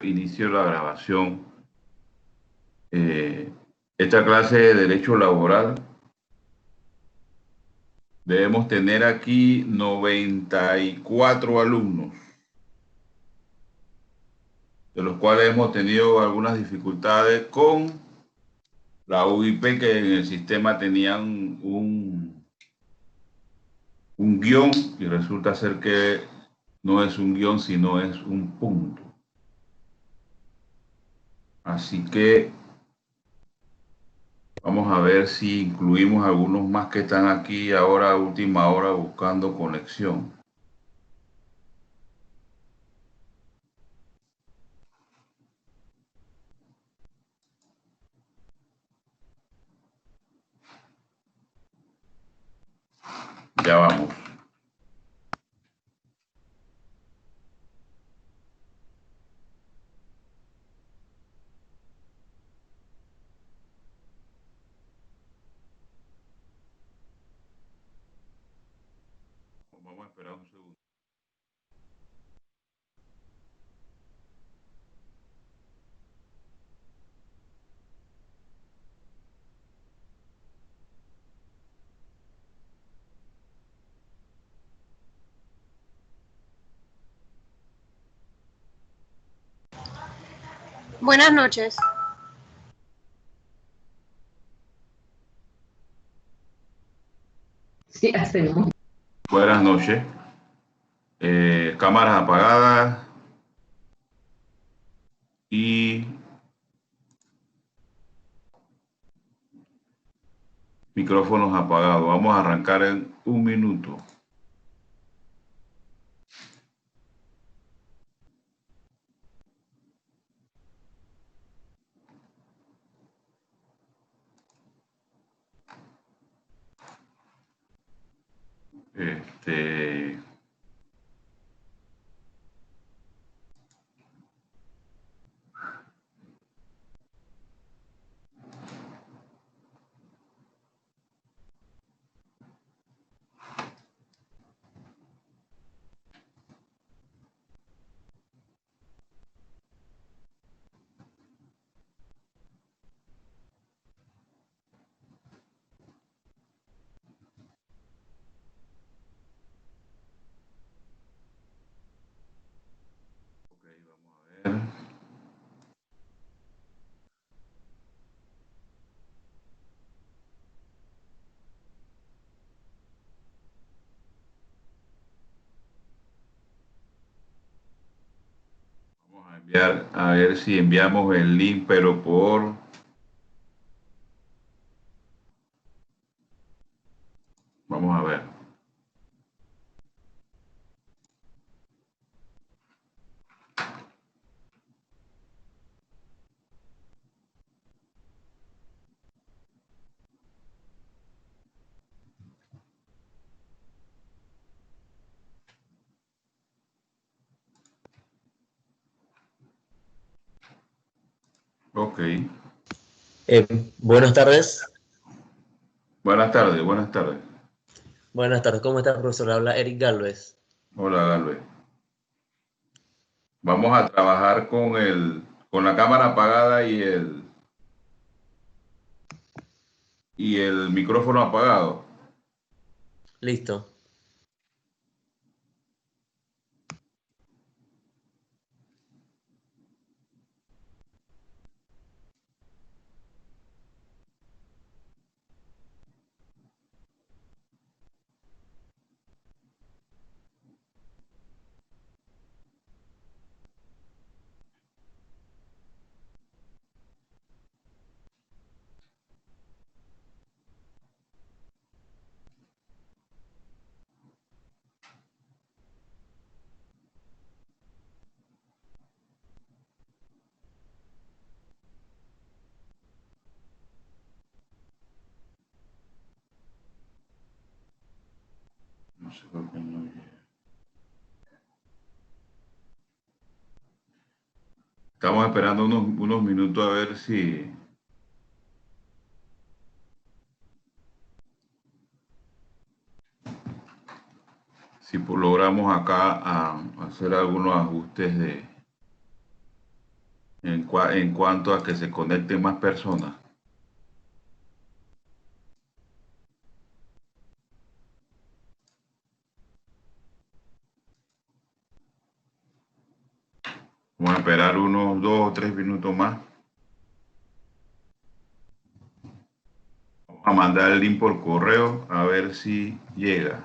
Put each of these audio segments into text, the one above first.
Inicio la grabación. Eh, Esta clase de Derecho Laboral debemos tener aquí 94 alumnos, de los cuales hemos tenido algunas dificultades con la UIP, que en el sistema tenían un guión y resulta ser que no es un guión, sino es un punto. Así que vamos a ver si incluimos algunos más que están aquí ahora a última hora buscando conexión. Ya vamos. Vamos a esperar un segundo. Buenas noches. Sí, hacemos. Buenas noches. Cámaras apagadas y micrófonos apagados. Vamos a arrancar en un minuto. Este, vamos a ver. Vamos a enviar, a ver si enviamos el link, pero por... Vamos a ver. Ok. Buenas tardes. Buenas tardes, buenas tardes. Buenas tardes, ¿cómo está, profesor? Habla Eric Galvez. Hola, Galvez. Vamos a trabajar con la cámara apagada y el micrófono apagado. Listo. No sé por qué no llega. Estamos esperando unos minutos a ver si logramos acá hacer algunos ajustes en cuanto a que se conecten más personas. Vamos a esperar unos 2 o 3 minutos más. Vamos a mandar el link por correo a ver si llega.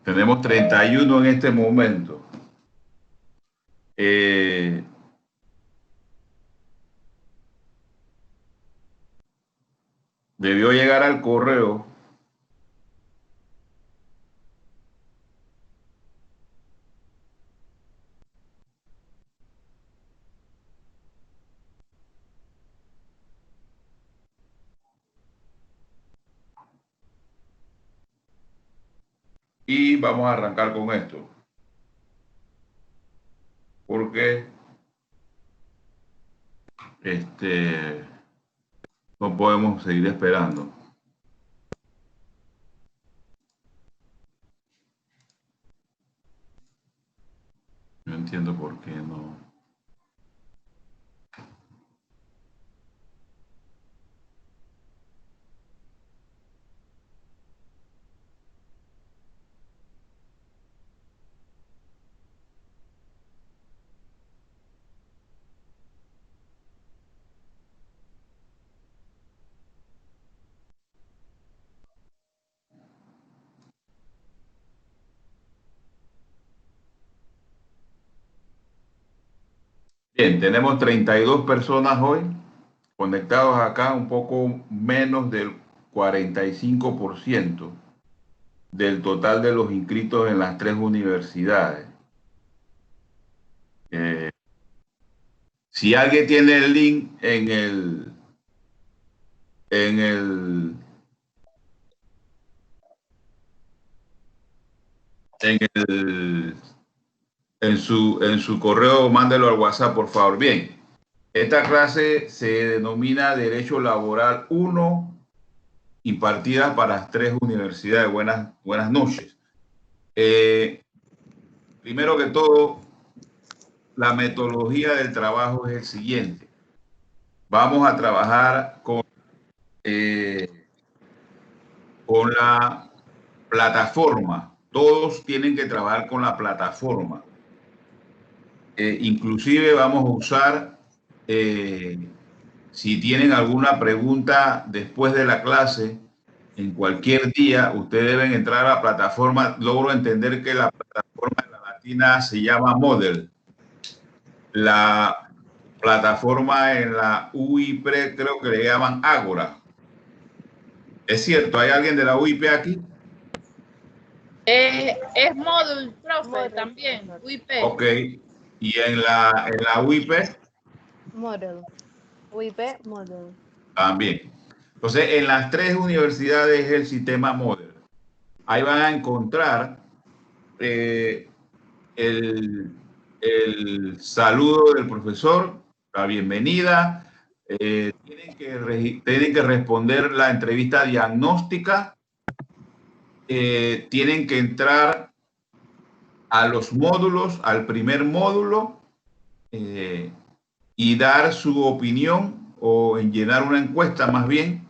Tenemos 31 en este momento. Debió llegar al correo. Y vamos a arrancar con esto. Porque no podemos seguir esperando. No entiendo por qué no. Bien, tenemos 32 personas hoy conectados acá, un poco menos del 45% del total de los inscritos en las 3 universidades. Si alguien tiene el link en el, en el, en su correo, mándelo al WhatsApp, por favor. Bien, esta clase se denomina Derecho Laboral 1, impartida para las 3 universidades. Buenas noches. Primero que todo, la metodología del trabajo es el siguiente. Vamos a trabajar con la plataforma. Todos tienen que trabajar con la plataforma. Inclusive vamos a usar, si tienen alguna pregunta después de la clase, en cualquier día, ustedes deben entrar a la plataforma. Logro entender que la plataforma de la Latina se llama Model. La plataforma en la UIP creo que le llaman Ágora. ¿Es cierto? ¿Hay alguien de la UIP aquí? Es Model, profe, también, UIP. Ok. ¿Y en la UIP? Model. UIP, Model. También. Entonces, en las 3 universidades es el sistema Model. Ahí van a encontrar el saludo del profesor, la bienvenida. Tienen que responder la entrevista diagnóstica. Tienen que entrar a los módulos, al primer módulo, y dar su opinión o en llenar una encuesta más bien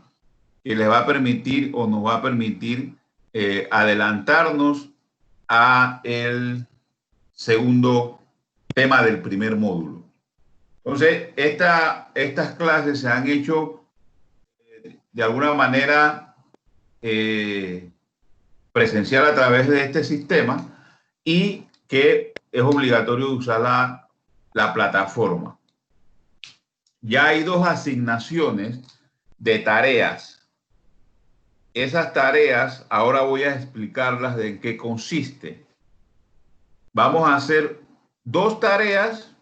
que les va a permitir o nos va a permitir adelantarnos a el segundo tema del primer módulo. Entonces, estas clases se han hecho de alguna manera presencial a través de este sistema y que es obligatorio usar la plataforma. Ya hay 2 asignaciones de tareas. Esas tareas ahora voy a explicarlas de en qué consiste. Vamos a hacer 2 tareas,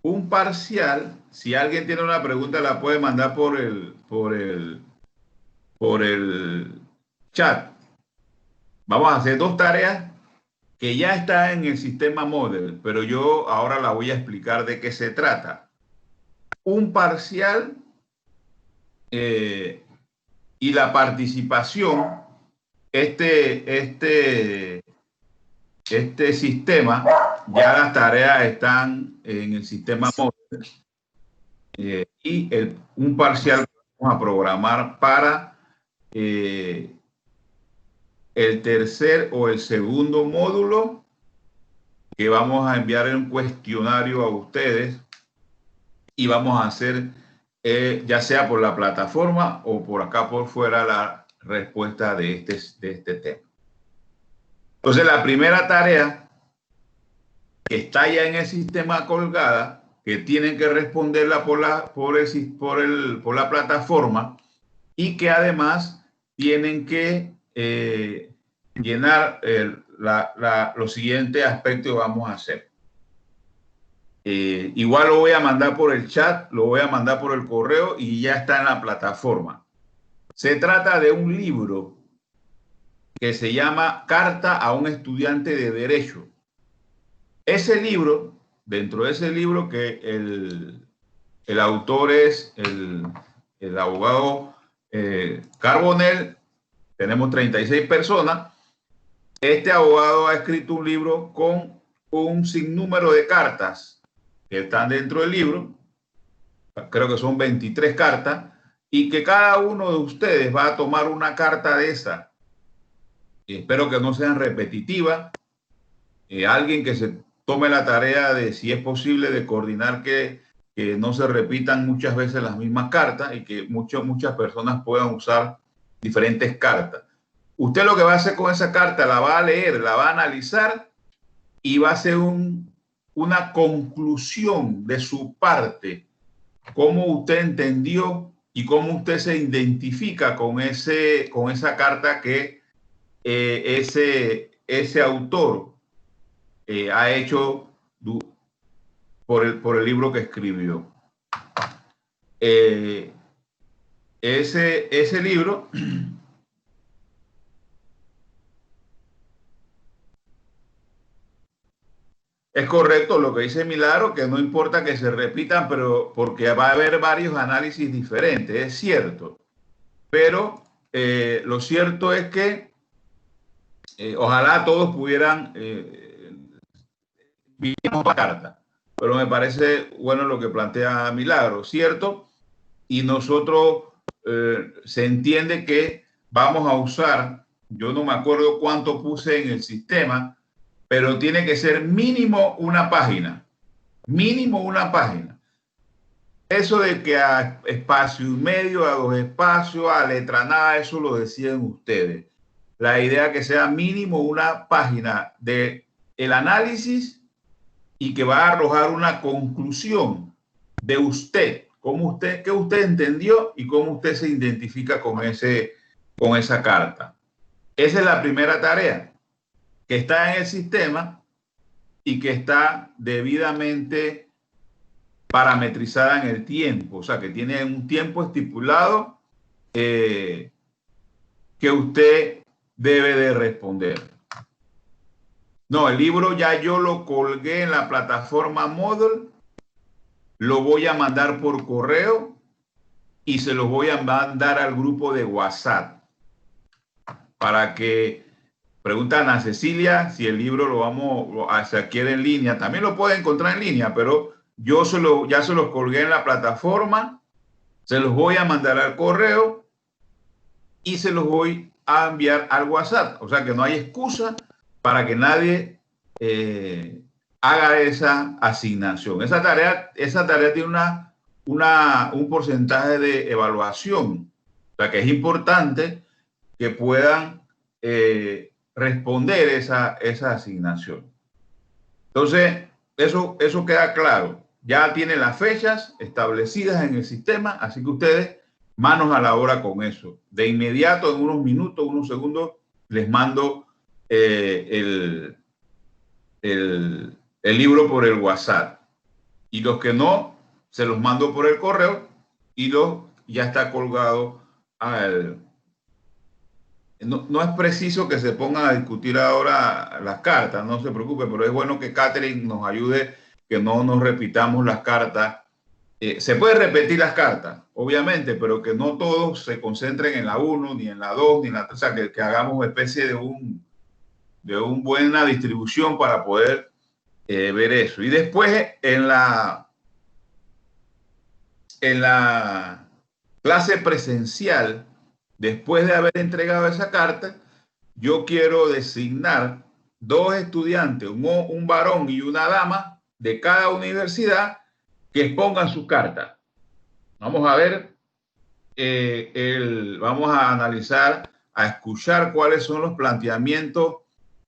un parcial. Si alguien tiene una pregunta la puede mandar por el chat. Vamos a hacer 2 tareas que ya están en el sistema Moodle, pero yo ahora la voy a explicar de qué se trata. Un parcial y la participación, este sistema, ya las tareas están en el sistema Moodle y un parcial que vamos a programar para el tercer o el segundo módulo, que vamos a enviar un cuestionario a ustedes y vamos a hacer, ya sea por la plataforma o por acá por fuera, la respuesta de este tema. Entonces, la primera tarea que está ya en el sistema colgada, que tienen que responderla por la plataforma, y que además tienen que llenar los siguientes aspectos que vamos a hacer. Igual lo voy a mandar por el chat, lo voy a mandar por el correo y ya está en la plataforma. Se trata de un libro que se llama Carta a un estudiante de Derecho. Ese libro, dentro de ese libro, que el autor es el abogado Carbonell, tenemos 36 personas. Este abogado ha escrito un libro con un sinnúmero de cartas que están dentro del libro, creo que son 23 cartas, y que cada uno de ustedes va a tomar una carta de esa. Y espero que no sean repetitivas. Alguien que se tome la tarea de, si es posible, de coordinar que no se repitan muchas veces las mismas cartas y que muchas personas puedan usar diferentes cartas. Usted lo que va a hacer con esa carta, la va a leer, la va a analizar y va a hacer una conclusión de su parte, cómo usted entendió y cómo usted se identifica con esa carta que ese autor ha hecho por el libro que escribió. Ese libro es correcto lo que dice Milagro, que no importa que se repitan, pero porque va a haber varios análisis diferentes, es cierto. Pero lo cierto es que ojalá todos pudieran vivir la carta. Pero me parece bueno lo que plantea Milagro, ¿cierto? Y nosotros se entiende que vamos a usar, yo no me acuerdo cuánto puse en el sistema, pero tiene que ser mínimo una página. Mínimo una página. Eso de que a espacio y medio, a 2 espacios, a letra nada, eso lo deciden ustedes. La idea es que sea mínimo una página de el análisis y que va a arrojar una conclusión de usted, qué usted entendió y cómo usted se identifica con esa carta. Esa es la primera tarea, que está en el sistema y que está debidamente parametrizada en el tiempo, o sea, que tiene un tiempo estipulado que usted debe de responder. No, el libro ya yo lo colgué en la plataforma Moodle, lo voy a mandar por correo y se lo voy a mandar al grupo de WhatsApp para que preguntan a Cecilia si el libro se adquiere en línea. También lo puede encontrar en línea, pero yo ya se los colgué en la plataforma, se los voy a mandar al correo y se los voy a enviar al WhatsApp. O sea que no hay excusa para que nadie haga esa asignación. Esa tarea tiene un porcentaje de evaluación. O sea que es importante que puedan responder esa asignación. Entonces, eso queda claro. Ya tienen las fechas establecidas en el sistema, así que ustedes manos a la obra con eso. De inmediato, en unos minutos, unos segundos, les mando el libro por el WhatsApp. Y los que no, se los mando por el correo y ya está colgado al... No es preciso que se pongan a discutir ahora las cartas, no se preocupe, pero es bueno que Catherine nos ayude, que no nos repitamos las cartas. Se puede repetir las cartas, obviamente, pero que no todos se concentren en la 1, ni en la 2, ni en la 3, o sea, que hagamos especie de una buena distribución para poder ver eso. Y después en la clase presencial, después de haber entregado esa carta, yo quiero designar 2 estudiantes, un varón y una dama de cada universidad que expongan su carta. Vamos a ver, vamos a analizar, a escuchar cuáles son los planteamientos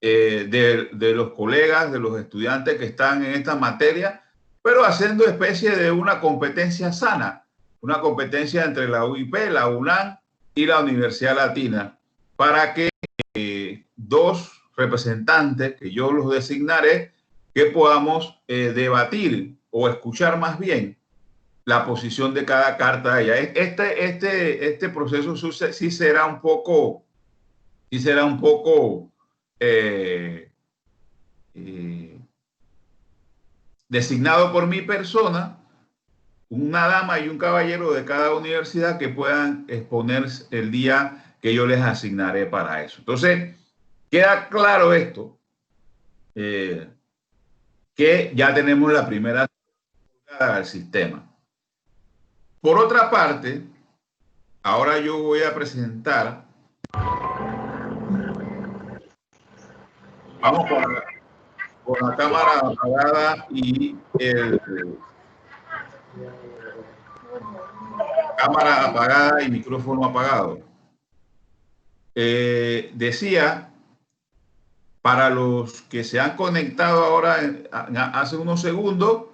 de los colegas, de los estudiantes que están en esta materia, pero haciendo especie de una competencia sana, una competencia entre la UIP, la UNAM y la Universidad Latina, para que 2 representantes, que yo los designaré, que podamos debatir o escuchar más bien la posición de cada carta de ella. Este proceso sí será un poco designado por mi persona, una dama y un caballero de cada universidad que puedan exponer el día que yo les asignaré para eso. Entonces, queda claro esto, que ya tenemos la primera al sistema. Por otra parte, ahora yo voy a presentar, vamos con la cámara apagada y cámara apagada y micrófono apagado. Decía, para los que se han conectado ahora hace unos segundos,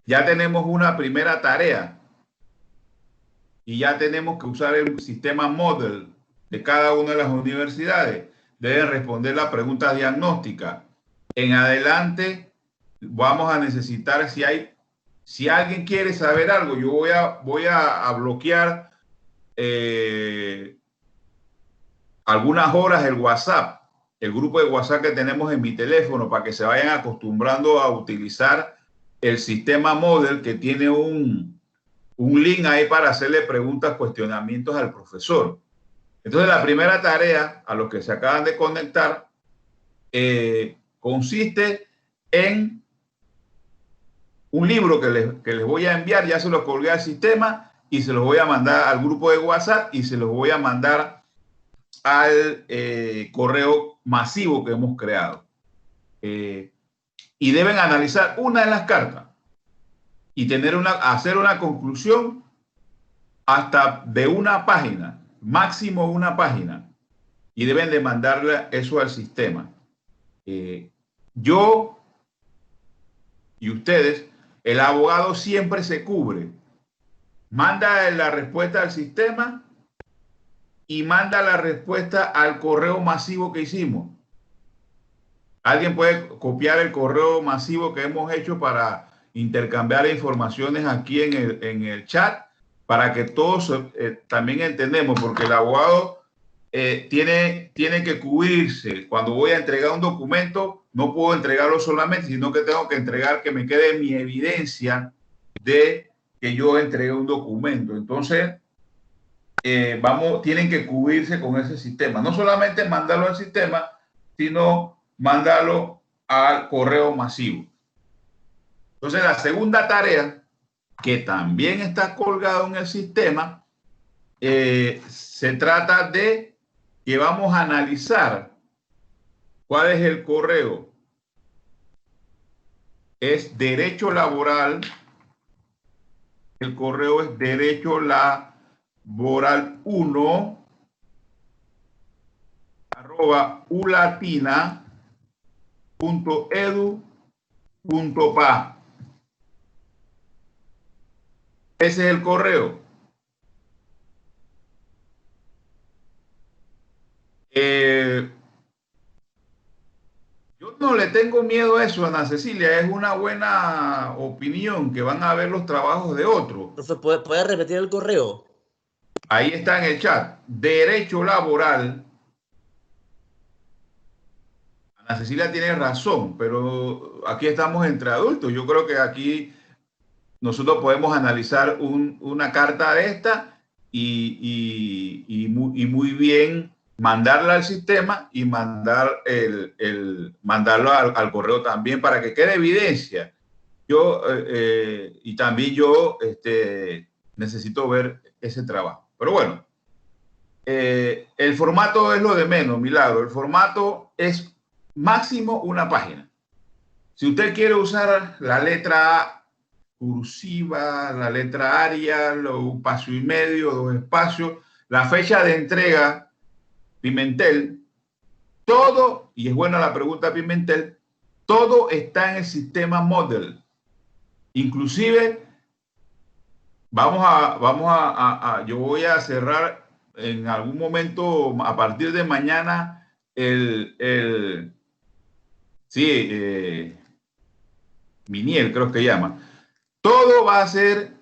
ya tenemos una primera tarea y ya tenemos que usar el sistema Moodle de cada una de las universidades. Deben responder las preguntas diagnósticas. En adelante vamos a necesitar, si alguien quiere saber algo, yo voy a bloquear algunas horas el WhatsApp, el grupo de WhatsApp que tenemos en mi teléfono, para que se vayan acostumbrando a utilizar el sistema Moodle, que tiene un link ahí para hacerle preguntas, cuestionamientos al profesor. Entonces, la primera tarea a los que se acaban de conectar consiste en un libro que les voy a enviar. Ya se los colgué al sistema y se los voy a mandar al grupo de WhatsApp y se los voy a mandar al correo masivo que hemos creado. Y deben analizar una de las cartas y hacer una conclusión hasta de una página, máximo una página, y deben de mandarle eso al sistema. Yo y ustedes, el abogado siempre se cubre, manda la respuesta al sistema y manda la respuesta al correo masivo que hicimos. Alguien puede copiar el correo masivo que hemos hecho para intercambiar informaciones aquí en el chat, para que todos también entendemos, porque el abogado tiene que cubrirse. Cuando voy a entregar un documento, no puedo entregarlo solamente, sino que tengo que entregar, que me quede mi evidencia de que yo entregué un documento. Entonces, tienen que cubrirse con ese sistema. No solamente mandarlo al sistema, sino mandarlo al correo masivo. Entonces, la segunda tarea, que también está colgado en el sistema, se trata de que vamos a analizar cuál es el correo. Es derecho laboral. El correo es derecho laboral 1 @ ulatina www.edu.pa. Ese es el correo. Yo no le tengo miedo a eso, Ana Cecilia. Es una buena opinión que van a ver los trabajos de otros. Profe, ¿puede repetir el correo? Ahí está en el chat. Derecho laboral. Ana Cecilia tiene razón, pero aquí estamos entre adultos. Yo creo que aquí nosotros podemos analizar una carta de esta y muy bien mandarla al sistema y mandarlo al correo también para que quede evidencia. Y también yo necesito ver ese trabajo. Pero bueno, el formato es lo de menos, Milagro. El formato es máximo una página. Si usted quiere usar la letra cursiva, la letra Arial, un espacio y medio, 2 espacios, la fecha de entrega, Pimentel, todo, y es buena la pregunta Pimentel, todo está en el sistema Moodle. Inclusive, yo voy a cerrar en algún momento, a partir de mañana, Miniel creo que llama. Todo va a ser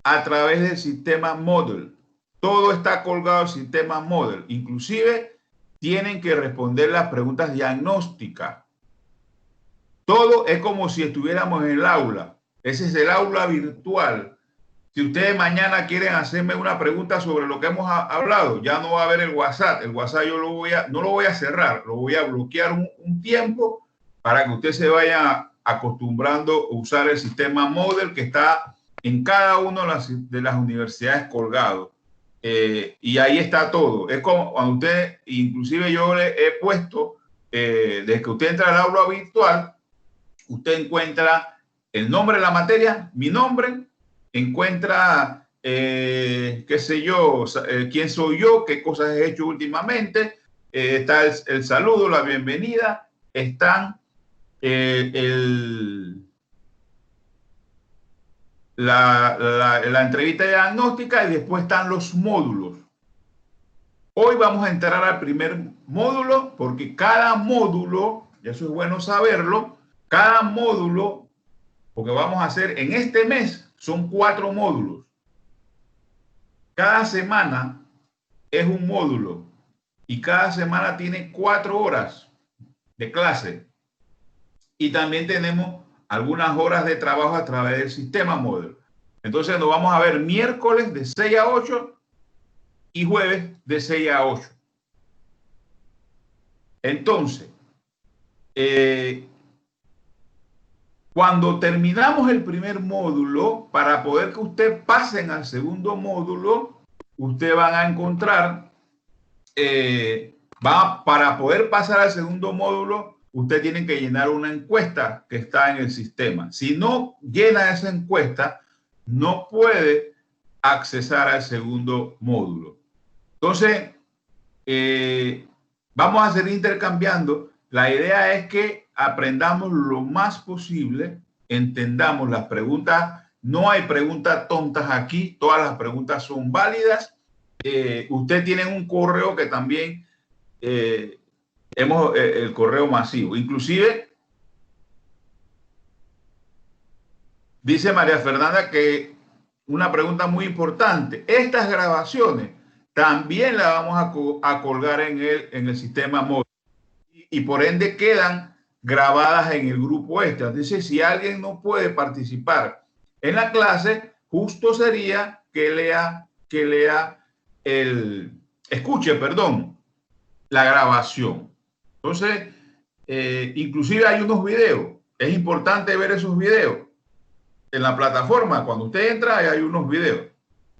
a través del sistema Moodle. Todo está colgado al sistema Moodle. Inclusive tienen que responder las preguntas diagnósticas. Todo es como si estuviéramos en el aula. Ese es el aula virtual. Si ustedes mañana quieren hacerme una pregunta sobre lo que hemos hablado, ya no va a haber el WhatsApp. El WhatsApp yo no lo voy a cerrar, lo voy a bloquear un tiempo para que usted se vaya acostumbrando a usar el sistema Moodle que está en cada una de las universidades colgado. Y ahí está todo. Es como cuando usted, inclusive yo le he puesto, desde que usted entra al aula virtual, usted encuentra el nombre de la materia, mi nombre, encuentra, qué sé yo, quién soy yo, qué cosas he hecho últimamente, está el saludo, la bienvenida, están la entrevista diagnóstica y después están los módulos. Hoy vamos a entrar al primer módulo porque cada módulo, y eso es bueno saberlo, cada módulo, porque vamos a hacer en este mes, son 4 módulos. Cada semana es un módulo y cada semana tiene 4 horas de clase. Y también tenemos algunas horas de trabajo a través del sistema Moodle. Entonces nos vamos a ver miércoles de 6 a 8 y jueves de 6 a 8. Entonces, cuando terminamos el primer módulo, para poder que usted pasen al segundo módulo, ustedes van a encontrar, para poder pasar al segundo módulo, usted tiene que llenar una encuesta que está en el sistema. Si no llena esa encuesta, no puede accesar al segundo módulo. Entonces, vamos a seguir intercambiando. La idea es que aprendamos lo más posible, entendamos las preguntas. No hay preguntas tontas aquí, todas las preguntas son válidas. Usted tiene un correo que también el correo masivo. Inclusive, dice María Fernanda que una pregunta muy importante. Estas grabaciones también las vamos a colgar en el sistema Moodle y por ende quedan grabadas en el grupo este. Entonces, si alguien no puede participar en la clase, justo sería que escuche la grabación. Entonces, inclusive hay unos videos. Es importante ver esos videos. En la plataforma, cuando usted entra, hay unos videos.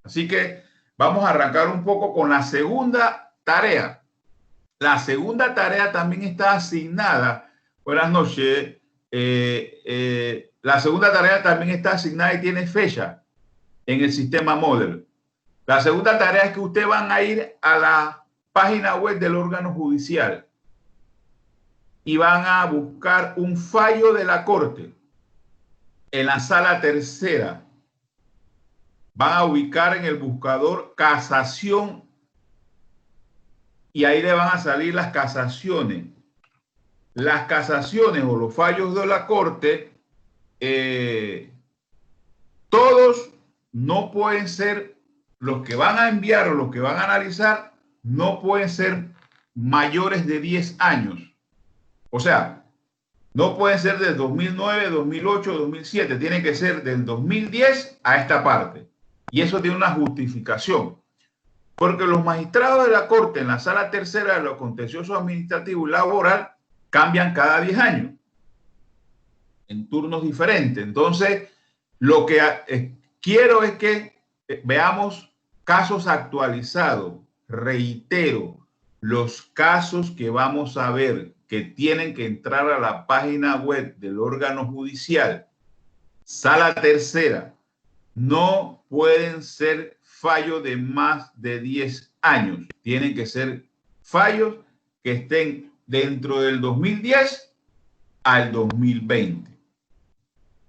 Así que vamos a arrancar un poco con la segunda tarea. La segunda tarea también está asignada. Buenas noches. La segunda tarea también está asignada y tiene fecha en el sistema Moodle. La segunda tarea es que ustedes van a ir a la página web del órgano judicial. y van a buscar un fallo de la Corte en la sala tercera. Van a ubicar en el buscador casación y ahí le van a salir las casaciones. Las casaciones o los fallos de la Corte, todos no pueden ser, los que van a enviar o los que van a analizar, no pueden ser mayores de 10 años. O sea, no pueden ser del 2009, 2008, 2007, tienen que ser del 2010 a esta parte. Y eso tiene una justificación. Porque los magistrados de la Corte en la sala tercera de los contenciosos administrativos y laboral cambian cada 10 años, en turnos diferentes. Entonces, lo que quiero es que veamos casos actualizados. Reitero, los casos que vamos a ver que tienen que entrar a la página web del órgano judicial, sala tercera, no pueden ser fallos de más de 10 años. Tienen que ser fallos que estén dentro del 2010 al 2020.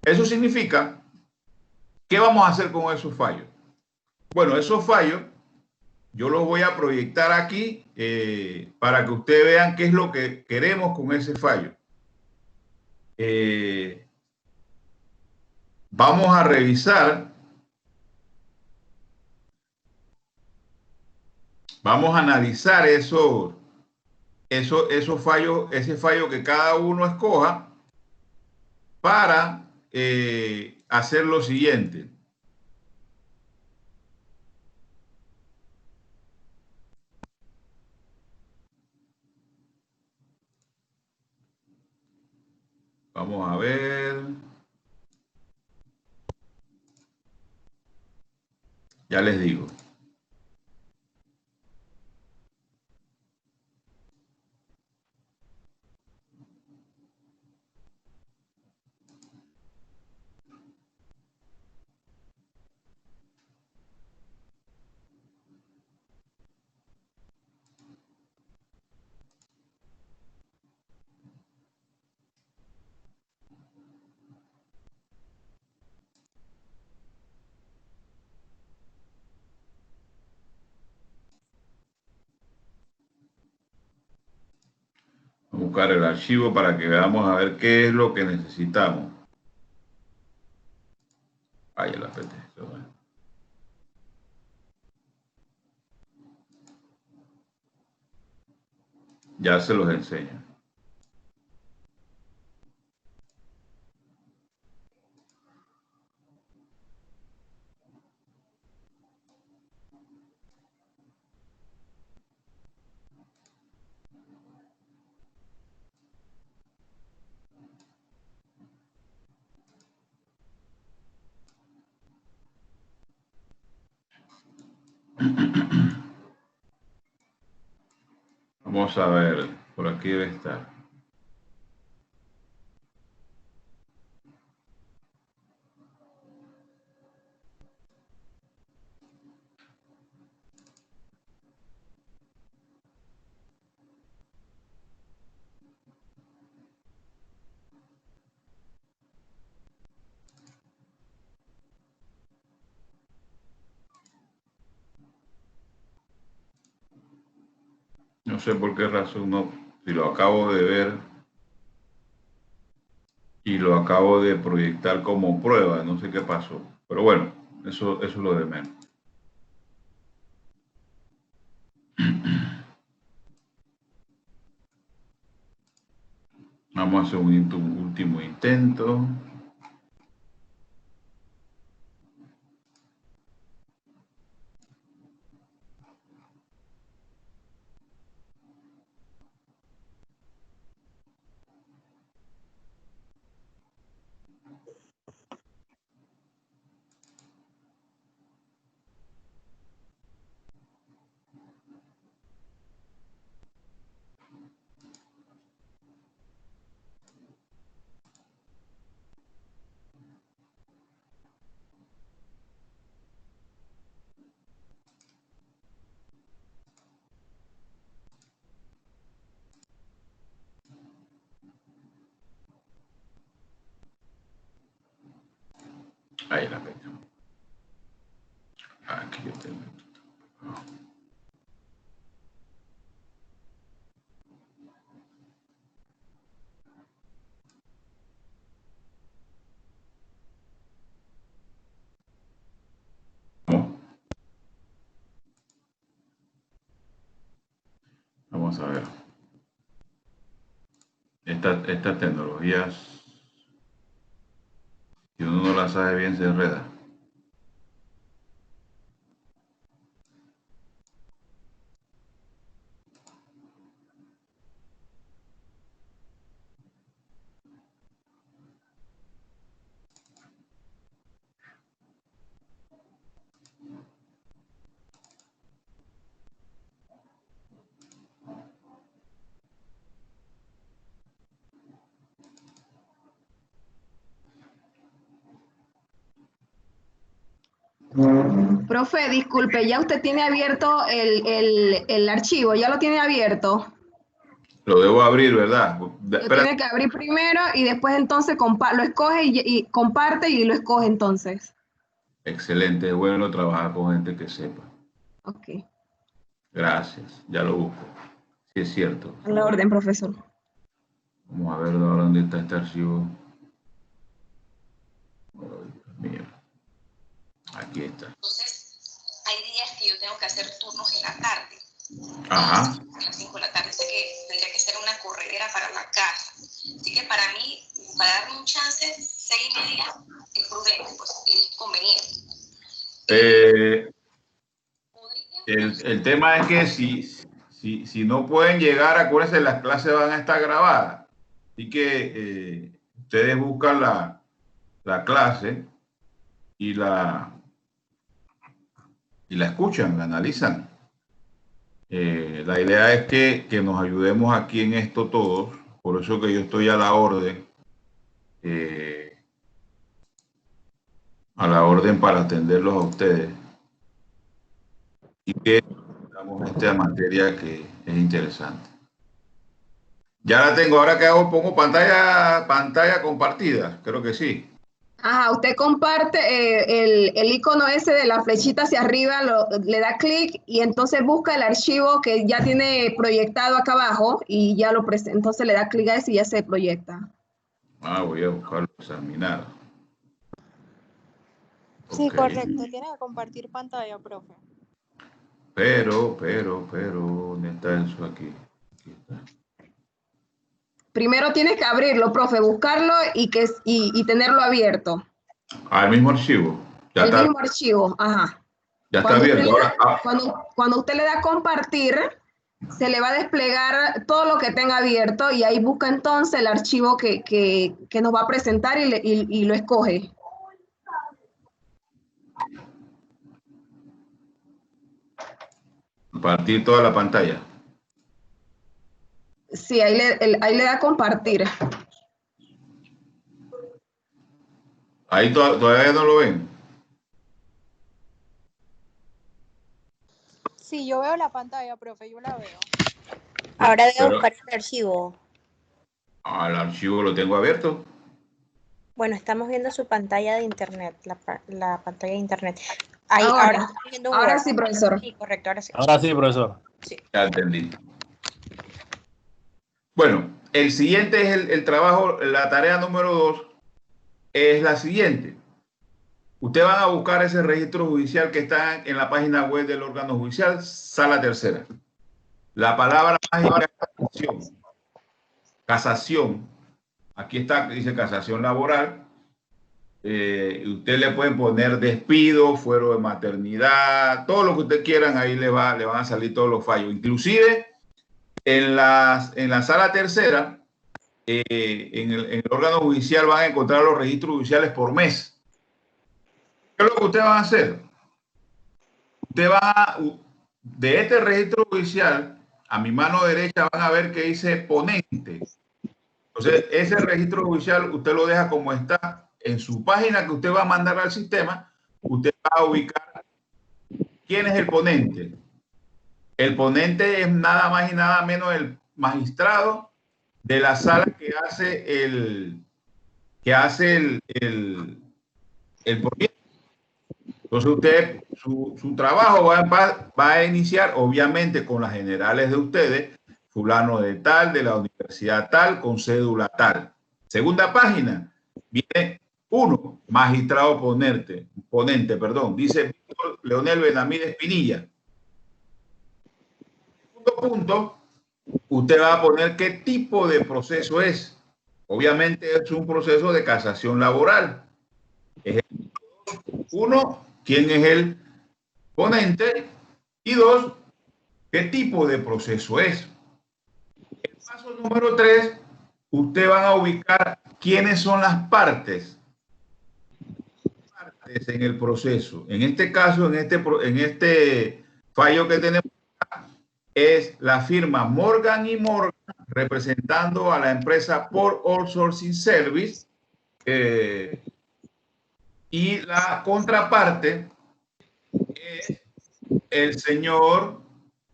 Eso significa, ¿qué vamos a hacer con esos fallos? Bueno, esos fallos yo los voy a proyectar aquí para que ustedes vean qué es lo que queremos con ese fallo. Vamos a revisar. Vamos a analizar esos fallos, ese fallo que cada uno escoja para hacer lo siguiente. Vamos a ver. Ya les digo. Vamos a buscar el archivo para que veamos a ver qué es lo que necesitamos. Ahí la PT. Ya se los enseño. Vamos a ver, por aquí debe estar. No sé por qué razón no, si lo acabo de ver y lo acabo de proyectar como prueba, no sé qué pasó. Pero bueno, eso es lo de menos. Vamos a hacer un último intento. Ahí la tengo. Aquí yo tengo. Vamos a ver. Estas tecnologías, si uno no las sabe bien, se enreda. Profe, disculpe, ya usted tiene abierto el archivo, ya lo tiene abierto. Lo debo abrir, ¿verdad? Lo tiene que abrir primero y después entonces lo escoge y comparte y lo escoge entonces. Excelente, es bueno trabajar con gente que sepa. Ok. Gracias, ya lo busco. Sí, es cierto. A la orden, profesor. Vamos a ver ahora dónde está este archivo. Oh, Dios mío. Aquí está. Entonces, hay días que yo tengo que hacer turnos en la tarde. Ajá. A las 5 de la tarde sé que tendría que ser una corredera para la casa. Así que para mí, para darme un chance, 6:30 es prudente, pues es conveniente. El tema es que si no pueden llegar, acuérdense, las clases van a estar grabadas. Así que ustedes buscan la clase y la escuchan, la analizan. La idea es que nos ayudemos aquí en esto todos. Por eso que yo estoy a la orden para atenderlos a ustedes y que damos esta materia que es interesante. Ya la tengo. Ahora que hago, pongo pantalla compartida. Creo que sí. Ajá, usted comparte el icono ese de la flechita hacia arriba, le da clic y entonces busca el archivo que ya tiene proyectado acá abajo y ya lo presenta. Entonces le da clic a ese y ya se proyecta. Voy a buscarlo, examinar. Sí, Okay. correcto. Tiene que compartir pantalla, profe. Pero, ¿dónde está eso aquí? Aquí está. Primero tienes que abrirlo, profe, buscarlo y tenerlo abierto. El mismo archivo. El mismo archivo, ajá. Ya está abierto. Cuando usted le da compartir, se le va a desplegar todo lo que tenga abierto y ahí busca entonces el archivo que nos va a presentar y lo escoge. Compartir toda la pantalla. Sí, ahí le da compartir. Ahí todavía no lo ven. Sí, yo veo la pantalla, profe, yo la veo. Ahora debo buscar el archivo. El archivo lo tengo abierto. Bueno, estamos viendo su pantalla de internet, la pantalla de internet. Ahí, ahora estamos viendo un ahora Word. sí, profesor. Sí, correcto, ahora sí. Ahora sí, profesor. Sí. Ya entendí. Bueno, el siguiente es el trabajo, la tarea número 2 es la siguiente. Ustedes van a buscar ese registro judicial que está en la página web del órgano judicial, sala tercera. La palabra mágica es casación. Casación. Aquí está, dice casación laboral. Usted le pueden poner despido, fuero de maternidad, todo lo que ustedes quieran, ahí le van a salir todos los fallos. Inclusive en la sala tercera, en el órgano judicial van a encontrar los registros judiciales por mes. ¿Qué es lo que ustedes van a hacer? Usted va de este registro judicial, a mi mano derecha van a ver que dice ponente. Entonces, ese registro judicial usted lo deja como está en su página que usted va a mandar al sistema. Usted va a ubicar quién es el ponente. El ponente es nada más y nada menos el magistrado de la sala que hace el proyecto. Entonces usted, su trabajo va a iniciar obviamente con las generales de ustedes, fulano de tal, de la universidad tal, con cédula tal. Segunda página, viene uno, magistrado ponente, dice Víctor Leonel Benavides Pinilla. Segundo punto, usted va a poner qué tipo de proceso es. Obviamente es un proceso de casación laboral. Uno, quién es el ponente, y dos, qué tipo de proceso es. El paso número 3, usted va a ubicar quiénes son las partes en el proceso. En este caso, en este fallo que tenemos, es la firma Morgan & Morgan representando a la empresa Port Outsourcing Service, y la contraparte es el señor,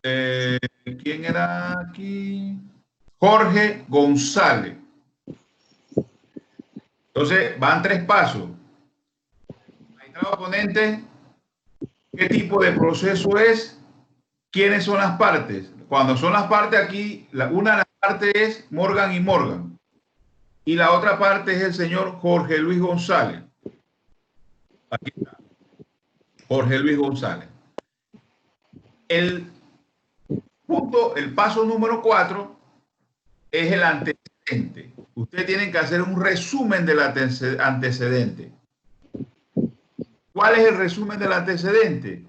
¿quién era aquí? Jorge González. Entonces, van 3 pasos. Magistrado ponente, ¿qué tipo de proceso es? ¿Quiénes son las partes? Cuando son las partes aquí, una de las partes es Morgan & Morgan y la otra parte es el señor Jorge Luis González. Aquí está. Jorge Luis González. El paso número 4 es el antecedente. Ustedes tienen que hacer un resumen del antecedente. ¿Cuál es el resumen del antecedente?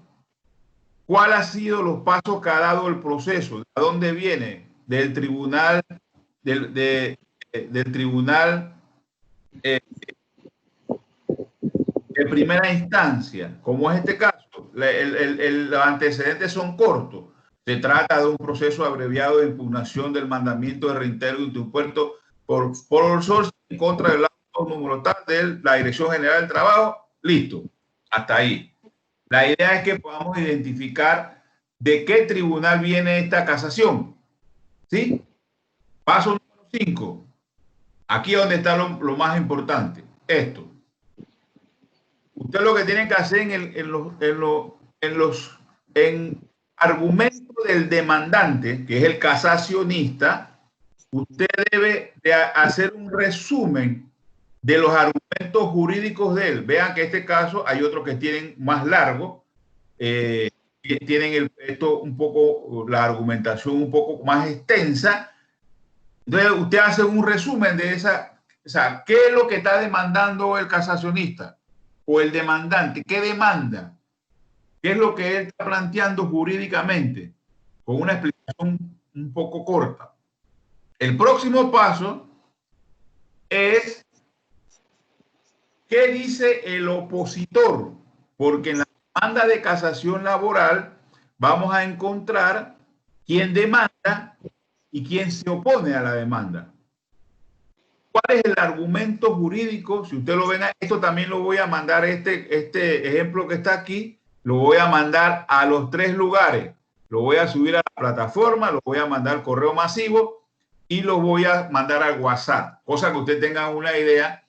¿Cuál ha sido los pasos que ha dado el proceso? ¿De dónde viene? Del tribunal, del tribunal de primera instancia, como es este caso. Los antecedentes son cortos. Se trata de un proceso abreviado de impugnación del mandamiento de reintegro de impuesto por outsourcing en contra del auto número tal de la Dirección General del Trabajo. Listo. Hasta ahí. La idea es que podamos identificar de qué tribunal viene esta casación. ¿Sí? Paso número 5. Aquí es donde está lo más importante. Esto. Usted lo que tiene que hacer en argumentos del demandante, que es el casacionista, usted debe de hacer un resumen de los argumentos jurídicos de él. Vean que en este caso hay otros que tienen más largo, tienen esto un poco, la argumentación un poco más extensa. Entonces usted hace un resumen de esa, o sea, ¿qué es lo que está demandando el casacionista o el demandante? ¿Qué demanda? ¿Qué es lo que él está planteando jurídicamente? Con una explicación un poco corta. El próximo paso es ¿qué dice el opositor? Porque en la demanda de casación laboral vamos a encontrar quién demanda y quién se opone a la demanda. ¿Cuál es el argumento jurídico? Si usted lo ven, esto también lo voy a mandar, este ejemplo que está aquí, lo voy a mandar a los 3 lugares. Lo voy a subir a la plataforma, lo voy a mandar correo masivo y lo voy a mandar al WhatsApp. Cosa que usted tenga una idea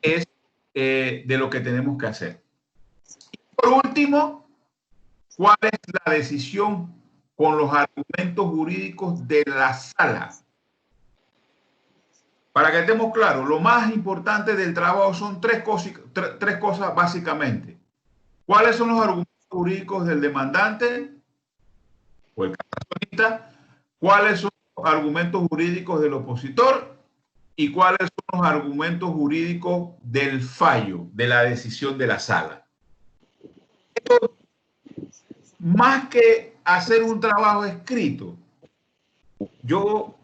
es de lo que tenemos que hacer. Y por último, ¿cuál es la decisión con los argumentos jurídicos de la sala? Para que estemos claros, lo más importante del trabajo son tres cosas básicamente. ¿Cuáles son los argumentos jurídicos del demandante o el casacionista? ¿Cuáles son los argumentos jurídicos del opositor? ¿Y cuáles son los argumentos jurídicos del fallo, de la decisión de la sala? Esto, más que hacer un trabajo escrito, yo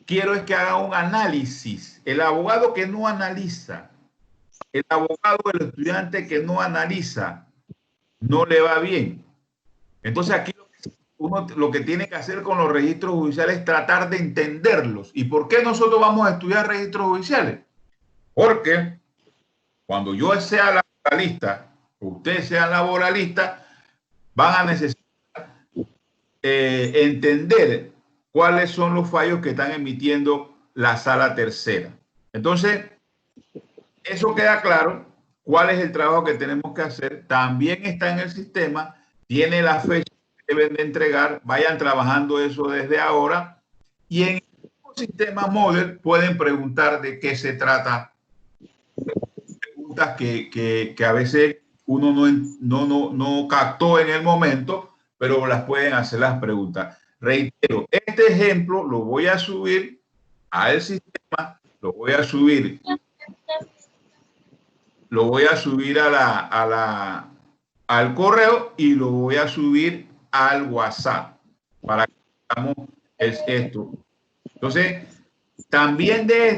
quiero es que haga un análisis. El abogado que no analiza, el abogado del estudiante que no analiza, no le va bien. Entonces aquí uno lo que tiene que hacer con los registros judiciales es tratar de entenderlos. ¿Y por qué nosotros vamos a estudiar registros judiciales? Porque cuando yo sea laboralista, usted sea laboralista, van a necesitar entender cuáles son los fallos que están emitiendo la sala tercera. Entonces, eso queda claro. cuál es el trabajo que tenemos que hacer. También está en el sistema, tiene la fecha que deben de entregar. Vayan trabajando eso desde ahora. Y en el sistema Moodle pueden preguntar de qué se trata. Preguntas que a veces uno no captó en el momento, pero las pueden hacer las preguntas. Reitero, este ejemplo lo voy a subir al sistema, lo voy a subir al correo y lo voy a subir al WhatsApp para que hagamos esto. Entonces, también de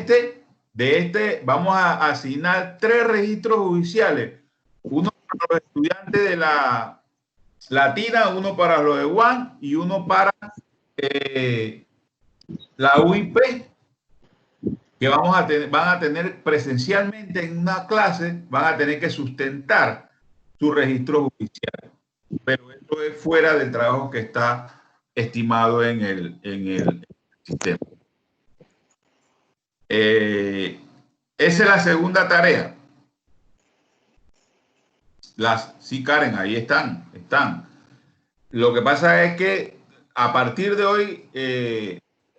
este vamos a asignar 3 registros judiciales. Uno para los estudiantes de la Latina, uno para los de UAN y uno para la UIP, que van a tener presencialmente en una clase, van a tener que sustentar su registro judicial. Pero esto es fuera del trabajo que está estimado en el sistema. Esa es la segunda tarea. Sí, Karen, ahí están. Lo que pasa es que a partir de hoy,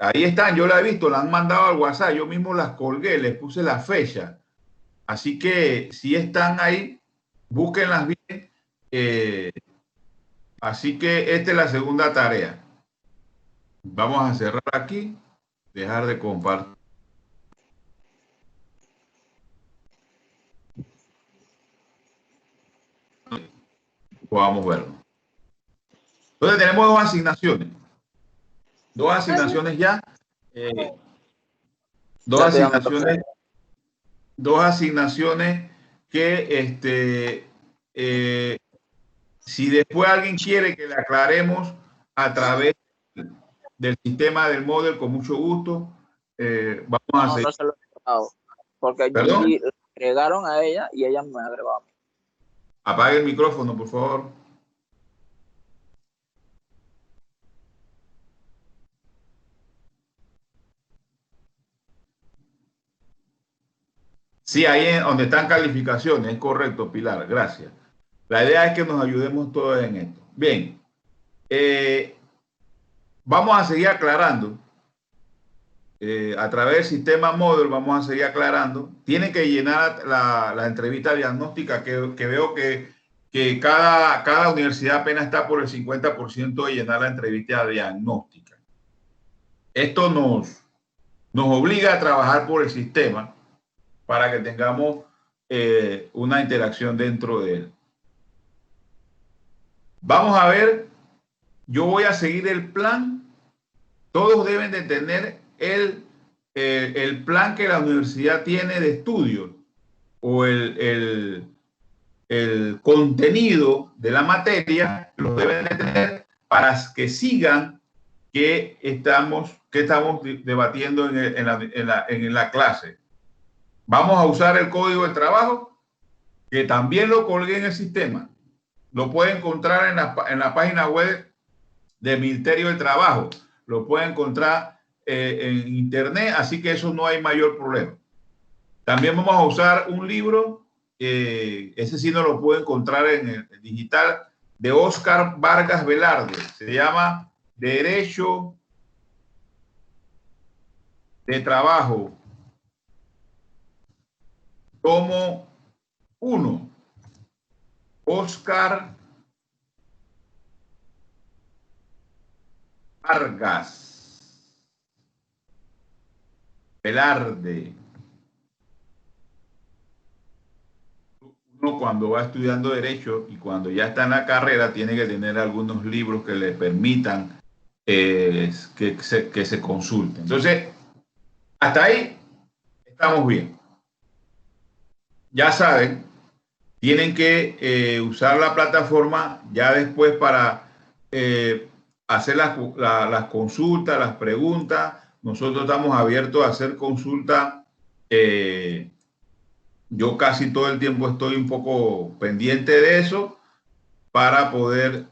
ahí están, yo la he visto, la han mandado al WhatsApp, yo mismo las colgué, les puse la fecha. Así que si están ahí, búsquenlas bien. Así que esta es la segunda tarea. Vamos a cerrar aquí, dejar de compartir. Podamos verlo. Entonces tenemos 2 asignaciones. 2 asignaciones ya. 2 asignaciones. 2 asignaciones que si después alguien quiere que le aclaremos a través del sistema del Moodle, con mucho gusto, vamos a seguir. No se lo he agregado, porque ¿Perdón? Gigi le agregaron a ella y ella me agregó a mí. Apague el micrófono, por favor. Sí, ahí es donde están calificaciones, es correcto, Pilar, gracias. La idea es que nos ayudemos todos en esto. Bien, vamos a seguir aclarando. A través del sistema Moodle vamos a seguir aclarando. Tienen que llenar la entrevista diagnóstica, que veo que cada universidad apenas está por el 50% de llenar la entrevista diagnóstica. Esto nos obliga a trabajar por el sistema para que tengamos una interacción dentro de él. Vamos a ver, yo voy a seguir el plan. Todos deben de tener el plan que la universidad tiene de estudio o el contenido de la materia, lo deben de tener para que sigan que estamos debatiendo en la clase. Vamos a usar el código de trabajo, que también lo colgué en el sistema. Lo puede encontrar en la página web del Ministerio del Trabajo. Lo puede encontrar en internet, así que eso no hay mayor problema. También vamos a usar un libro, ese sí no lo puede encontrar en el digital, de Oscar Vargas Velarde. Se llama Derecho de Trabajo, tomo 1. Oscar Vargas Velarde. Uno cuando va estudiando Derecho y cuando ya está en la carrera tiene que tener algunos libros que le permitan que se consulten. Entonces, hasta ahí estamos bien. Ya saben, tienen que usar la plataforma ya después para hacer las consultas, las preguntas. Nosotros estamos abiertos a hacer consultas. Yo casi todo el tiempo estoy un poco pendiente de eso para poder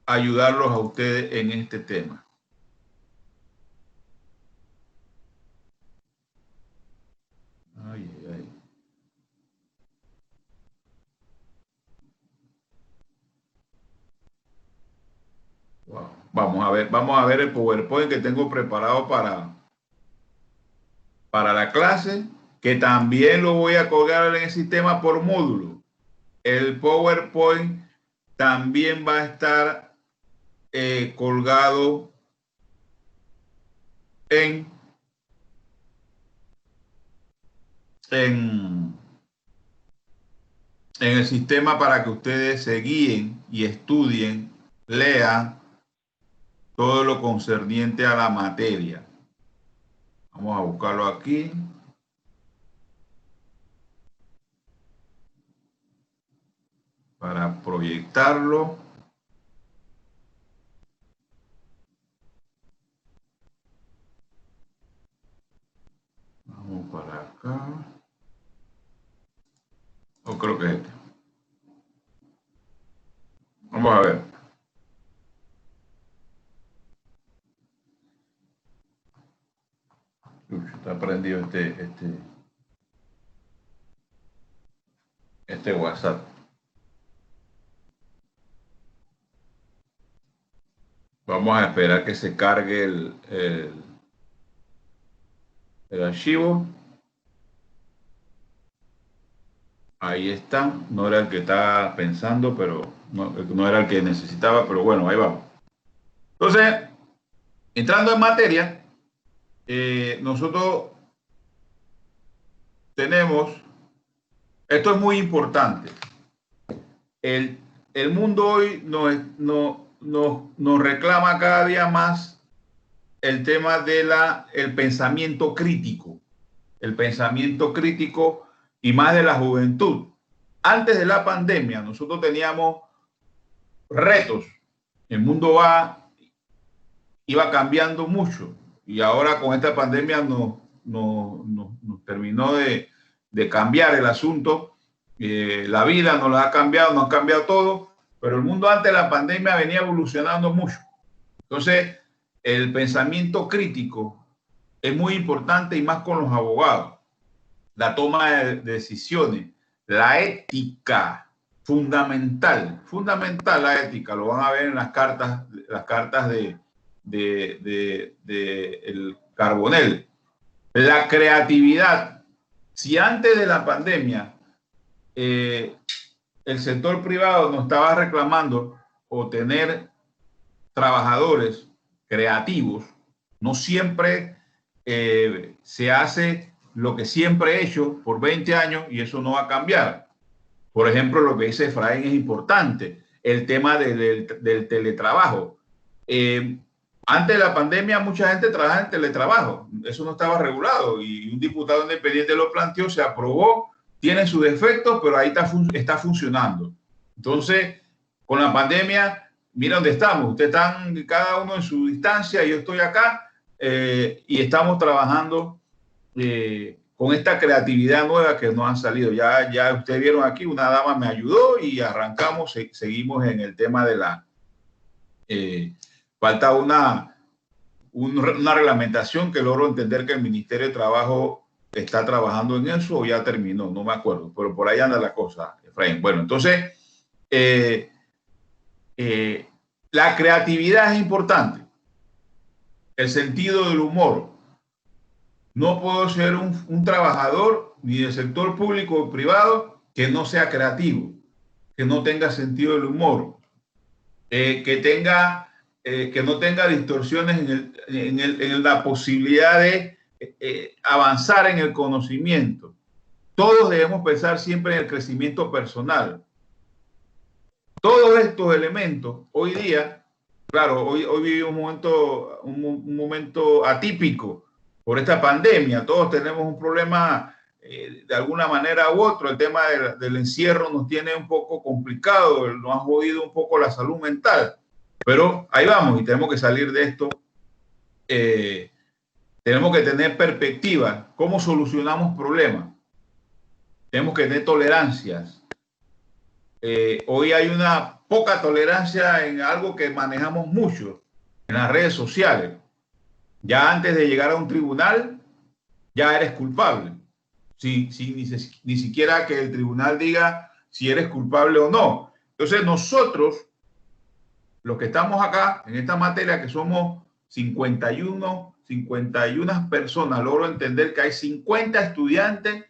ayudarlos a ustedes en este tema. Ay, ay. vamos a ver el PowerPoint que tengo preparado para la clase, que también lo voy a colgar en el sistema por módulo. El PowerPoint también va a estar colgado en el sistema para que ustedes se guíen y estudien, lean todo lo concerniente a la materia. Vamos a buscarlo aquí. Para proyectarlo. Vamos para acá. O creo que es este. Vamos a ver. Está prendido este WhatsApp. Vamos a esperar que se cargue el archivo. Ahí está. No era el que estaba pensando, pero no era el que necesitaba, pero bueno, ahí vamos. Entonces, entrando en materia, nosotros tenemos, esto es muy importante. El mundo hoy nos reclama cada día más el tema del pensamiento crítico. El pensamiento crítico y más de la juventud. Antes de la pandemia, nosotros teníamos retos. El mundo iba cambiando mucho. Y ahora con esta pandemia nos terminó de cambiar el asunto. La vida nos ha cambiado todo. Pero el mundo antes de la pandemia venía evolucionando mucho. Entonces, el pensamiento crítico es muy importante y más con los abogados. La toma de decisiones, la ética, fundamental la ética, lo van a ver en las cartas de el Carbonell. La creatividad. Si antes de la pandemia el sector privado nos estaba reclamando o tener trabajadores creativos, no siempre se hace lo que siempre he hecho por 20 años y eso no va a cambiar. Por ejemplo, lo que dice Efraín es importante, el tema del teletrabajo. Antes de la pandemia mucha gente trabajaba en teletrabajo, eso no estaba regulado y un diputado independiente lo planteó, se aprobó, tiene sus defectos, pero ahí está funcionando. Entonces, con la pandemia, mira dónde estamos, ustedes están cada uno en su distancia, yo estoy acá y estamos trabajando con esta creatividad nueva que nos han salido. Ya ustedes vieron aquí, una dama me ayudó y arrancamos, seguimos en el tema de la... falta una reglamentación que logro entender que el Ministerio de Trabajo está trabajando en eso o ya terminó, no me acuerdo, pero por ahí anda la cosa, Efraín. Bueno, entonces, la creatividad es importante, el sentido del humor. No puedo ser un trabajador ni del sector público o privado que no sea creativo, que no tenga sentido del humor, que no tenga distorsiones en la posibilidad de avanzar en el conocimiento. Todos debemos pensar siempre en el crecimiento personal. Todos estos elementos, hoy día, claro, hoy vivimos un momento atípico por esta pandemia. Todos tenemos un problema de alguna manera u otro. El tema del encierro nos tiene un poco complicado, nos ha jodido un poco la salud mental. Pero ahí vamos y tenemos que salir de esto. Tenemos que tener perspectiva. ¿Cómo solucionamos problemas? Tenemos que tener tolerancias. Hoy hay una poca tolerancia en algo que manejamos mucho, en las redes sociales. Ya antes de llegar a un tribunal, ya eres culpable. Ni siquiera que el tribunal diga si eres culpable o no. Entonces nosotros los que estamos acá en esta materia, que somos 51 personas, logro entender que hay 50 estudiantes,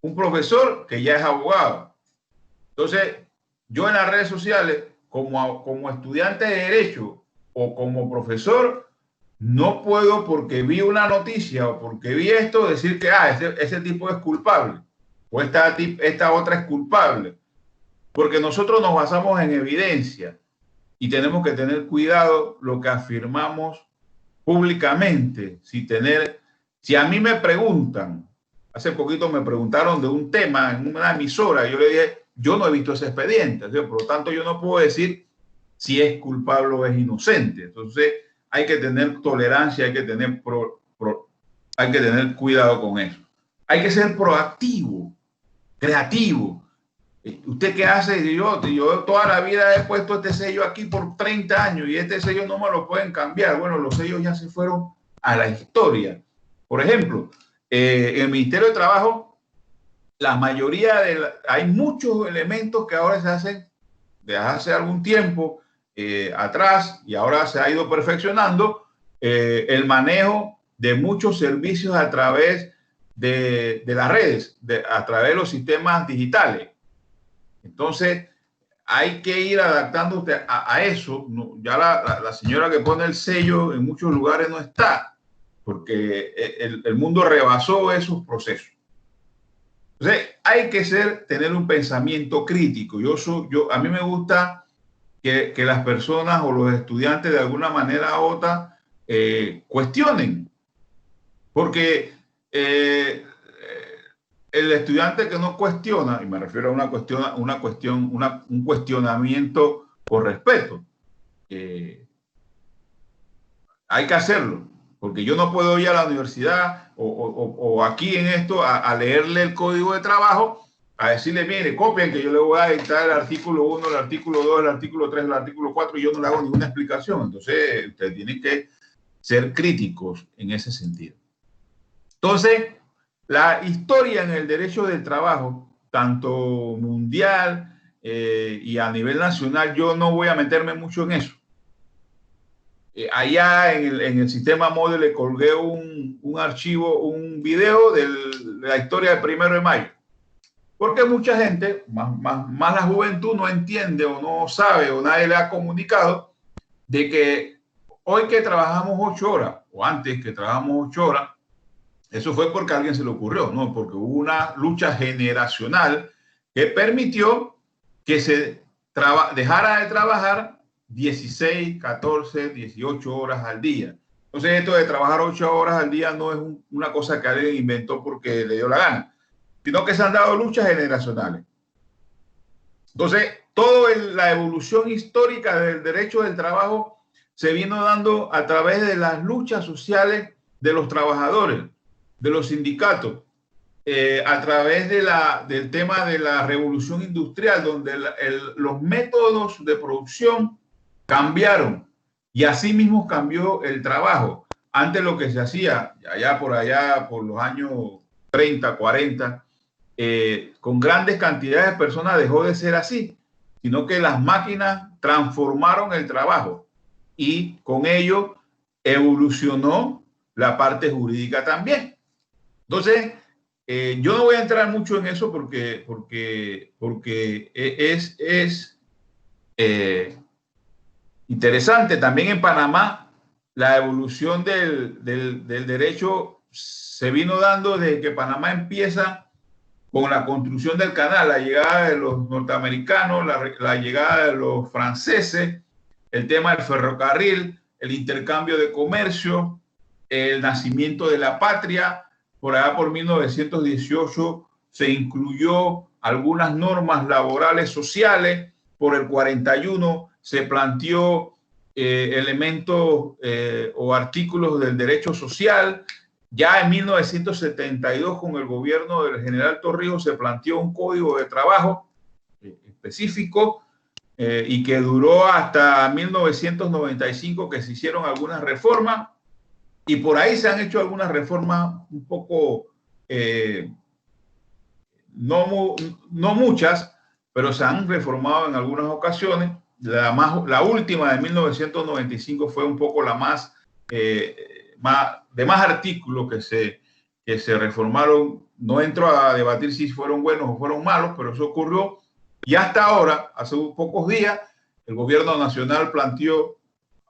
un profesor que ya es abogado. Entonces, yo en las redes sociales, como estudiante de Derecho o como profesor, no puedo, porque vi una noticia o porque vi esto, decir que ese tipo es culpable o esta otra es culpable. Porque nosotros nos basamos en evidencia y tenemos que tener cuidado lo que afirmamos públicamente. Si a mí me preguntan, hace poquito me preguntaron de un tema en una emisora, yo le dije, yo no he visto ese expediente, ¿sí? Por lo tanto yo no puedo decir si es culpable o es inocente. Entonces hay que tener tolerancia, hay que tener cuidado con eso. Hay que ser proactivo, creativo. ¿Usted qué hace? Yo toda la vida he puesto este sello aquí por 30 años y este sello no me lo pueden cambiar. Bueno, los sellos ya se fueron a la historia. Por ejemplo, en el Ministerio de Trabajo, la mayoría hay muchos elementos que ahora se hacen desde hace algún tiempo atrás y ahora se ha ido perfeccionando el manejo de muchos servicios a través de las redes, a través de los sistemas digitales. Entonces, hay que ir adaptándose a eso. Ya la señora que pone el sello en muchos lugares no está, porque el mundo rebasó esos procesos. Entonces, hay que tener un pensamiento crítico. A mí me gusta que las personas o los estudiantes de alguna manera u otra cuestionen, porque el estudiante que no cuestiona, y me refiero a un cuestionamiento por respeto, hay que hacerlo, porque yo no puedo ir a la universidad o aquí en esto a leerle el código de trabajo, a decirle, mire, copien que yo le voy a dictar el artículo 1, el artículo 2, el artículo 3, el artículo 4 y yo no le hago ninguna explicación. Entonces, ustedes tienen que ser críticos en ese sentido. Entonces, la historia en el derecho del trabajo, tanto mundial y a nivel nacional, yo no voy a meterme mucho en eso. Allá en el sistema MODE le colgué un archivo, un video de la historia del 1 de mayo. Porque mucha gente, más la juventud, no entiende o no sabe o nadie le ha comunicado de que hoy que trabajamos 8 horas o antes que trabajamos 8 horas, eso fue porque a alguien se le ocurrió, no, porque hubo una lucha generacional que permitió que se dejara de trabajar 16, 14, 18 horas al día. Entonces esto de trabajar 8 horas al día no es una cosa que alguien inventó porque le dio la gana, sino que se han dado luchas generacionales. Entonces, toda la evolución histórica del derecho del trabajo se vino dando a través de las luchas sociales de los trabajadores, de los sindicatos, a través del tema de la revolución industrial, donde los métodos de producción cambiaron y así mismo cambió el trabajo. Antes lo que se hacía, allá por los años 30, 40, con grandes cantidades de personas dejó de ser así, sino que las máquinas transformaron el trabajo y con ello evolucionó la parte jurídica también. Entonces, yo no voy a entrar mucho en eso porque es interesante. También en Panamá, la evolución del derecho se vino dando desde que Panamá empieza con la construcción del canal, la llegada de los norteamericanos, la llegada de los franceses, el tema del ferrocarril, el intercambio de comercio, el nacimiento de la patria. Por allá por 1918 se incluyó algunas normas laborales sociales. Por el 41 se planteó elementos o artículos del derecho social. Ya en 1972, con el gobierno del general Torrijos, se planteó un código de trabajo específico y que duró hasta 1995, que se hicieron algunas reformas. Y por ahí se han hecho algunas reformas un poco, no muchas, pero se han reformado en algunas ocasiones. la última de 1995 fue un poco la de más artículos que se reformaron. No entro a debatir si fueron buenos o fueron malos, pero eso ocurrió. Y hasta ahora, hace pocos días, el gobierno nacional planteó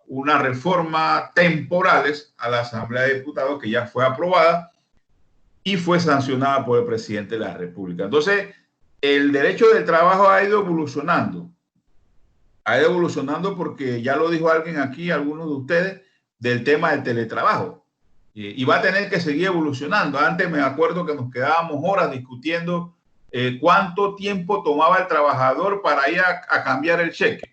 unas reformas temporales a la Asamblea de Diputados que ya fue aprobada y fue sancionada por el presidente de la República. Entonces, el derecho del trabajo ha ido evolucionando. Ha ido evolucionando porque ya lo dijo alguien aquí, algunos de ustedes, del tema del teletrabajo. Y va a tener que seguir evolucionando. Antes me acuerdo que nos quedábamos horas discutiendo cuánto tiempo tomaba el trabajador para ir a cambiar el cheque.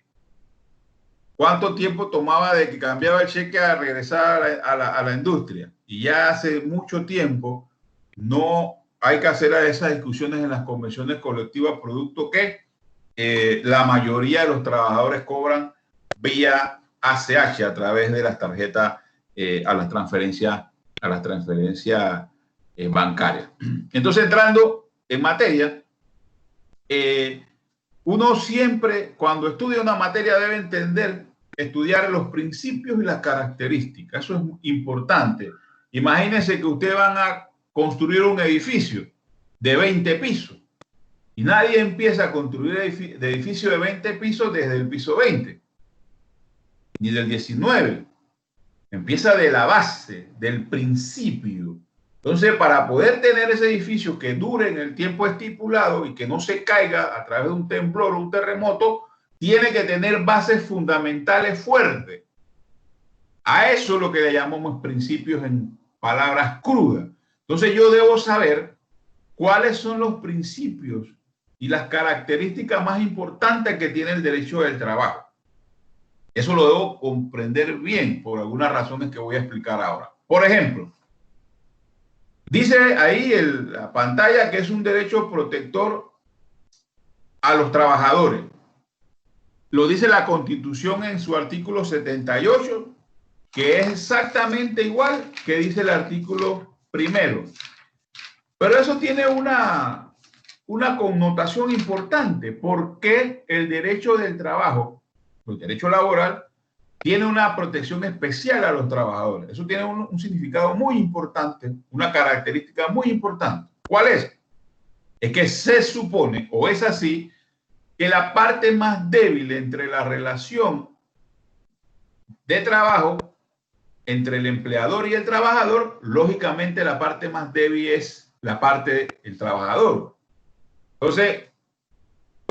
¿Cuánto tiempo tomaba de que cambiaba el cheque a regresar a la industria? Y ya hace mucho tiempo no hay que hacer esas discusiones en las convenciones colectivas, producto que la mayoría de los trabajadores cobran vía ACH a través de las tarjetas a las transferencias bancarias. Entonces, entrando en materia, uno siempre, cuando estudia una materia, debe estudiar los principios y las características. Eso es importante. Imagínense que ustedes van a construir un edificio de 20 pisos y nadie empieza a construir edificio de 20 pisos desde el piso 20 ni del 19. Empieza de la base, del principio. Entonces, para poder tener ese edificio que dure en el tiempo estipulado y que no se caiga a través de un temblor o un terremoto, tiene que tener bases fundamentales fuertes. A eso es lo que le llamamos principios en palabras crudas. Entonces, yo debo saber cuáles son los principios y las características más importantes que tiene el derecho del trabajo. Eso lo debo comprender bien por algunas razones que voy a explicar ahora. Por ejemplo, dice ahí la pantalla que es un derecho protector a los trabajadores. Lo dice la Constitución en su artículo 78, que es exactamente igual que dice el artículo 1. Pero eso tiene una connotación importante, porque el derecho del trabajo, el derecho laboral, tiene una protección especial a los trabajadores. Eso tiene un significado muy importante, una característica muy importante. ¿Cuál es? Es que se supone, o es así, que la parte más débil entre la relación de trabajo entre el empleador y el trabajador, lógicamente la parte más débil es la parte del trabajador. Entonces,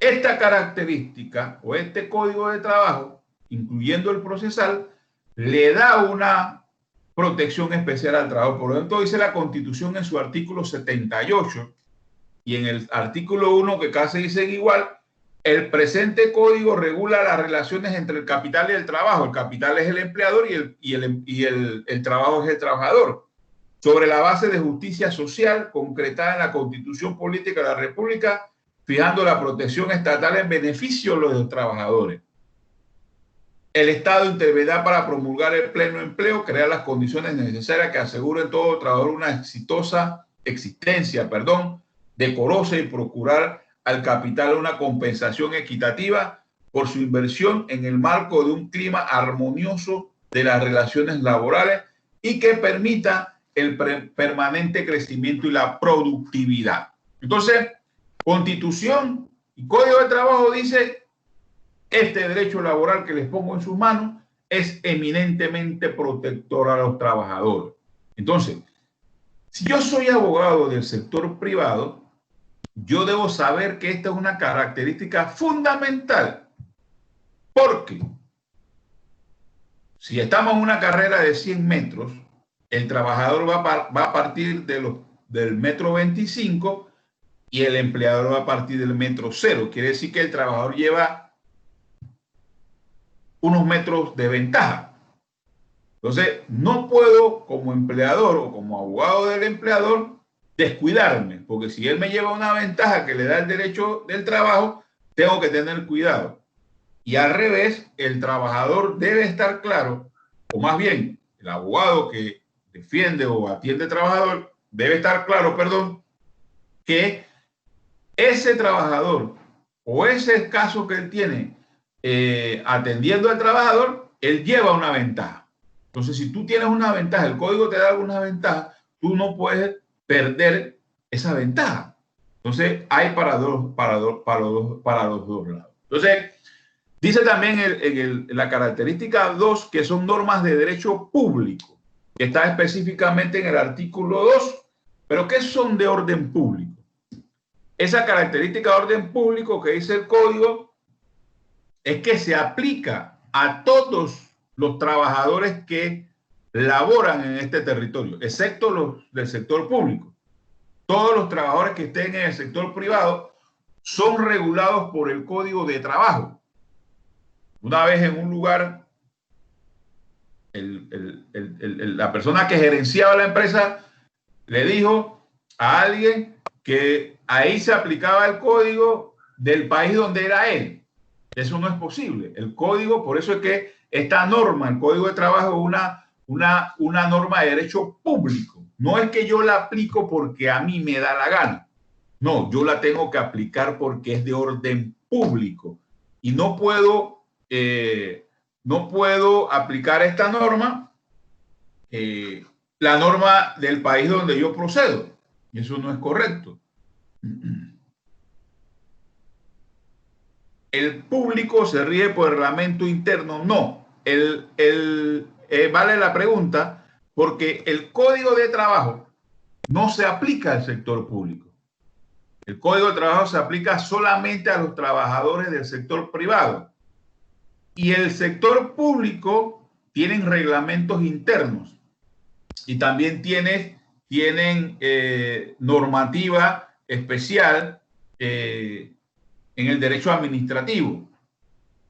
esta característica o este código de trabajo, incluyendo el procesal, le da una protección especial al trabajo. Por lo tanto, dice la Constitución en su artículo 78 y en el artículo 1, que casi dicen igual, el presente código regula las relaciones entre el capital y el trabajo. El capital es el empleador y el trabajo es el trabajador. Sobre la base de justicia social concretada en la Constitución Política de la República, fijando la protección estatal en beneficio de los trabajadores. El Estado intervendrá para promulgar el pleno empleo, crear las condiciones necesarias que aseguren todo trabajador una exitosa existencia, decorosa, y procurar al capital una compensación equitativa por su inversión en el marco de un clima armonioso de las relaciones laborales y que permita el permanente crecimiento y la productividad. Entonces, Constitución y Código de Trabajo dice: este derecho laboral que les pongo en sus manos es eminentemente protector a los trabajadores. Entonces, si yo soy abogado del sector privado, yo debo saber que esta es una característica fundamental. Porque si estamos en una carrera de 100 metros, el trabajador va a partir del metro 25 y el empleador va a partir del metro 0. Quiere decir que el trabajador lleva unos metros de ventaja. Entonces, no puedo como empleador o como abogado del empleador descuidarme, porque si él me lleva una ventaja que le da el derecho del trabajo, tengo que tener cuidado. Y al revés, el trabajador debe estar claro, o más bien, el abogado que defiende o atiende al trabajador debe estar claro, que ese trabajador o ese caso que él tiene atendiendo al trabajador, él lleva una ventaja. Entonces, si tú tienes una ventaja, el código te da alguna ventaja, tú no puedes perder esa ventaja. Entonces, hay para los dos lados. Entonces, dice también en la característica 2 que son normas de derecho público, que está específicamente en el artículo 2. ¿Pero qué son de orden público? Esa característica de orden público que dice el código es que se aplica a todos los trabajadores que laboran en este territorio, excepto los del sector público. Todos los trabajadores que estén en el sector privado son regulados por el Código de Trabajo. Una vez en un lugar, la persona que gerenciaba la empresa le dijo a alguien que ahí se aplicaba el código del país donde era él. Eso no es posible. El código, por eso es que esta norma, el Código de Trabajo, es una norma de derecho público. No es que yo la aplico porque a mí me da la gana. No, yo la tengo que aplicar porque es de orden público. Y no puedo aplicar esta norma, la norma del país donde yo procedo. Y eso no es correcto. ¿El público se rige por el reglamento interno? No. Vale la pregunta porque el Código de Trabajo no se aplica al sector público. El Código de Trabajo se aplica solamente a los trabajadores del sector privado. Y el sector público tienen reglamentos internos y también tienen normativa especial en el derecho administrativo.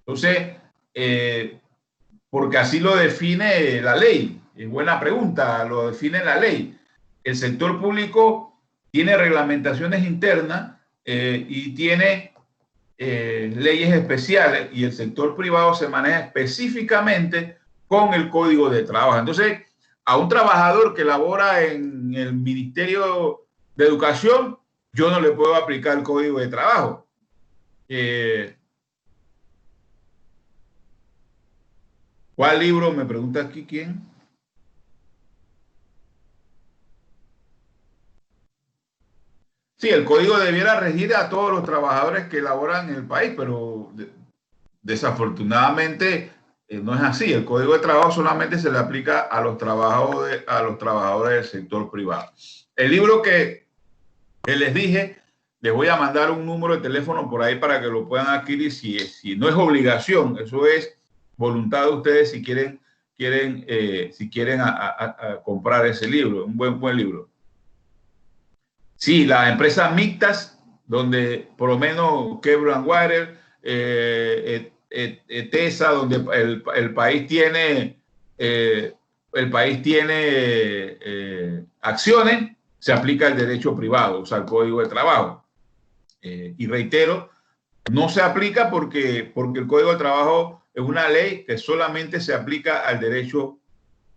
Entonces, porque así lo define la ley. Es buena pregunta, lo define la ley. El sector público tiene reglamentaciones internas y tiene leyes especiales, y el sector privado se maneja específicamente con el Código de Trabajo. Entonces, a un trabajador que labora en el Ministerio de Educación, yo no le puedo aplicar el Código de Trabajo. ¿Cuál libro? Me pregunta aquí quién. Sí, el código debiera regir a todos los trabajadores que laboran en el país, pero desafortunadamente no es así. El Código de Trabajo solamente se le aplica a los trabajadores del sector privado. El libro que les dije, les voy a mandar un número de teléfono por ahí para que lo puedan adquirir. Si no es obligación, eso es voluntad de ustedes si quieren comprar ese libro, un buen libro. Sí, las empresas mixtas, donde por lo menos Kebro & Water, TESA, donde el país tiene acciones, se aplica el derecho privado, o sea, el Código de Trabajo. Y reitero, no se aplica porque el Código de Trabajo es una ley que solamente se aplica al derecho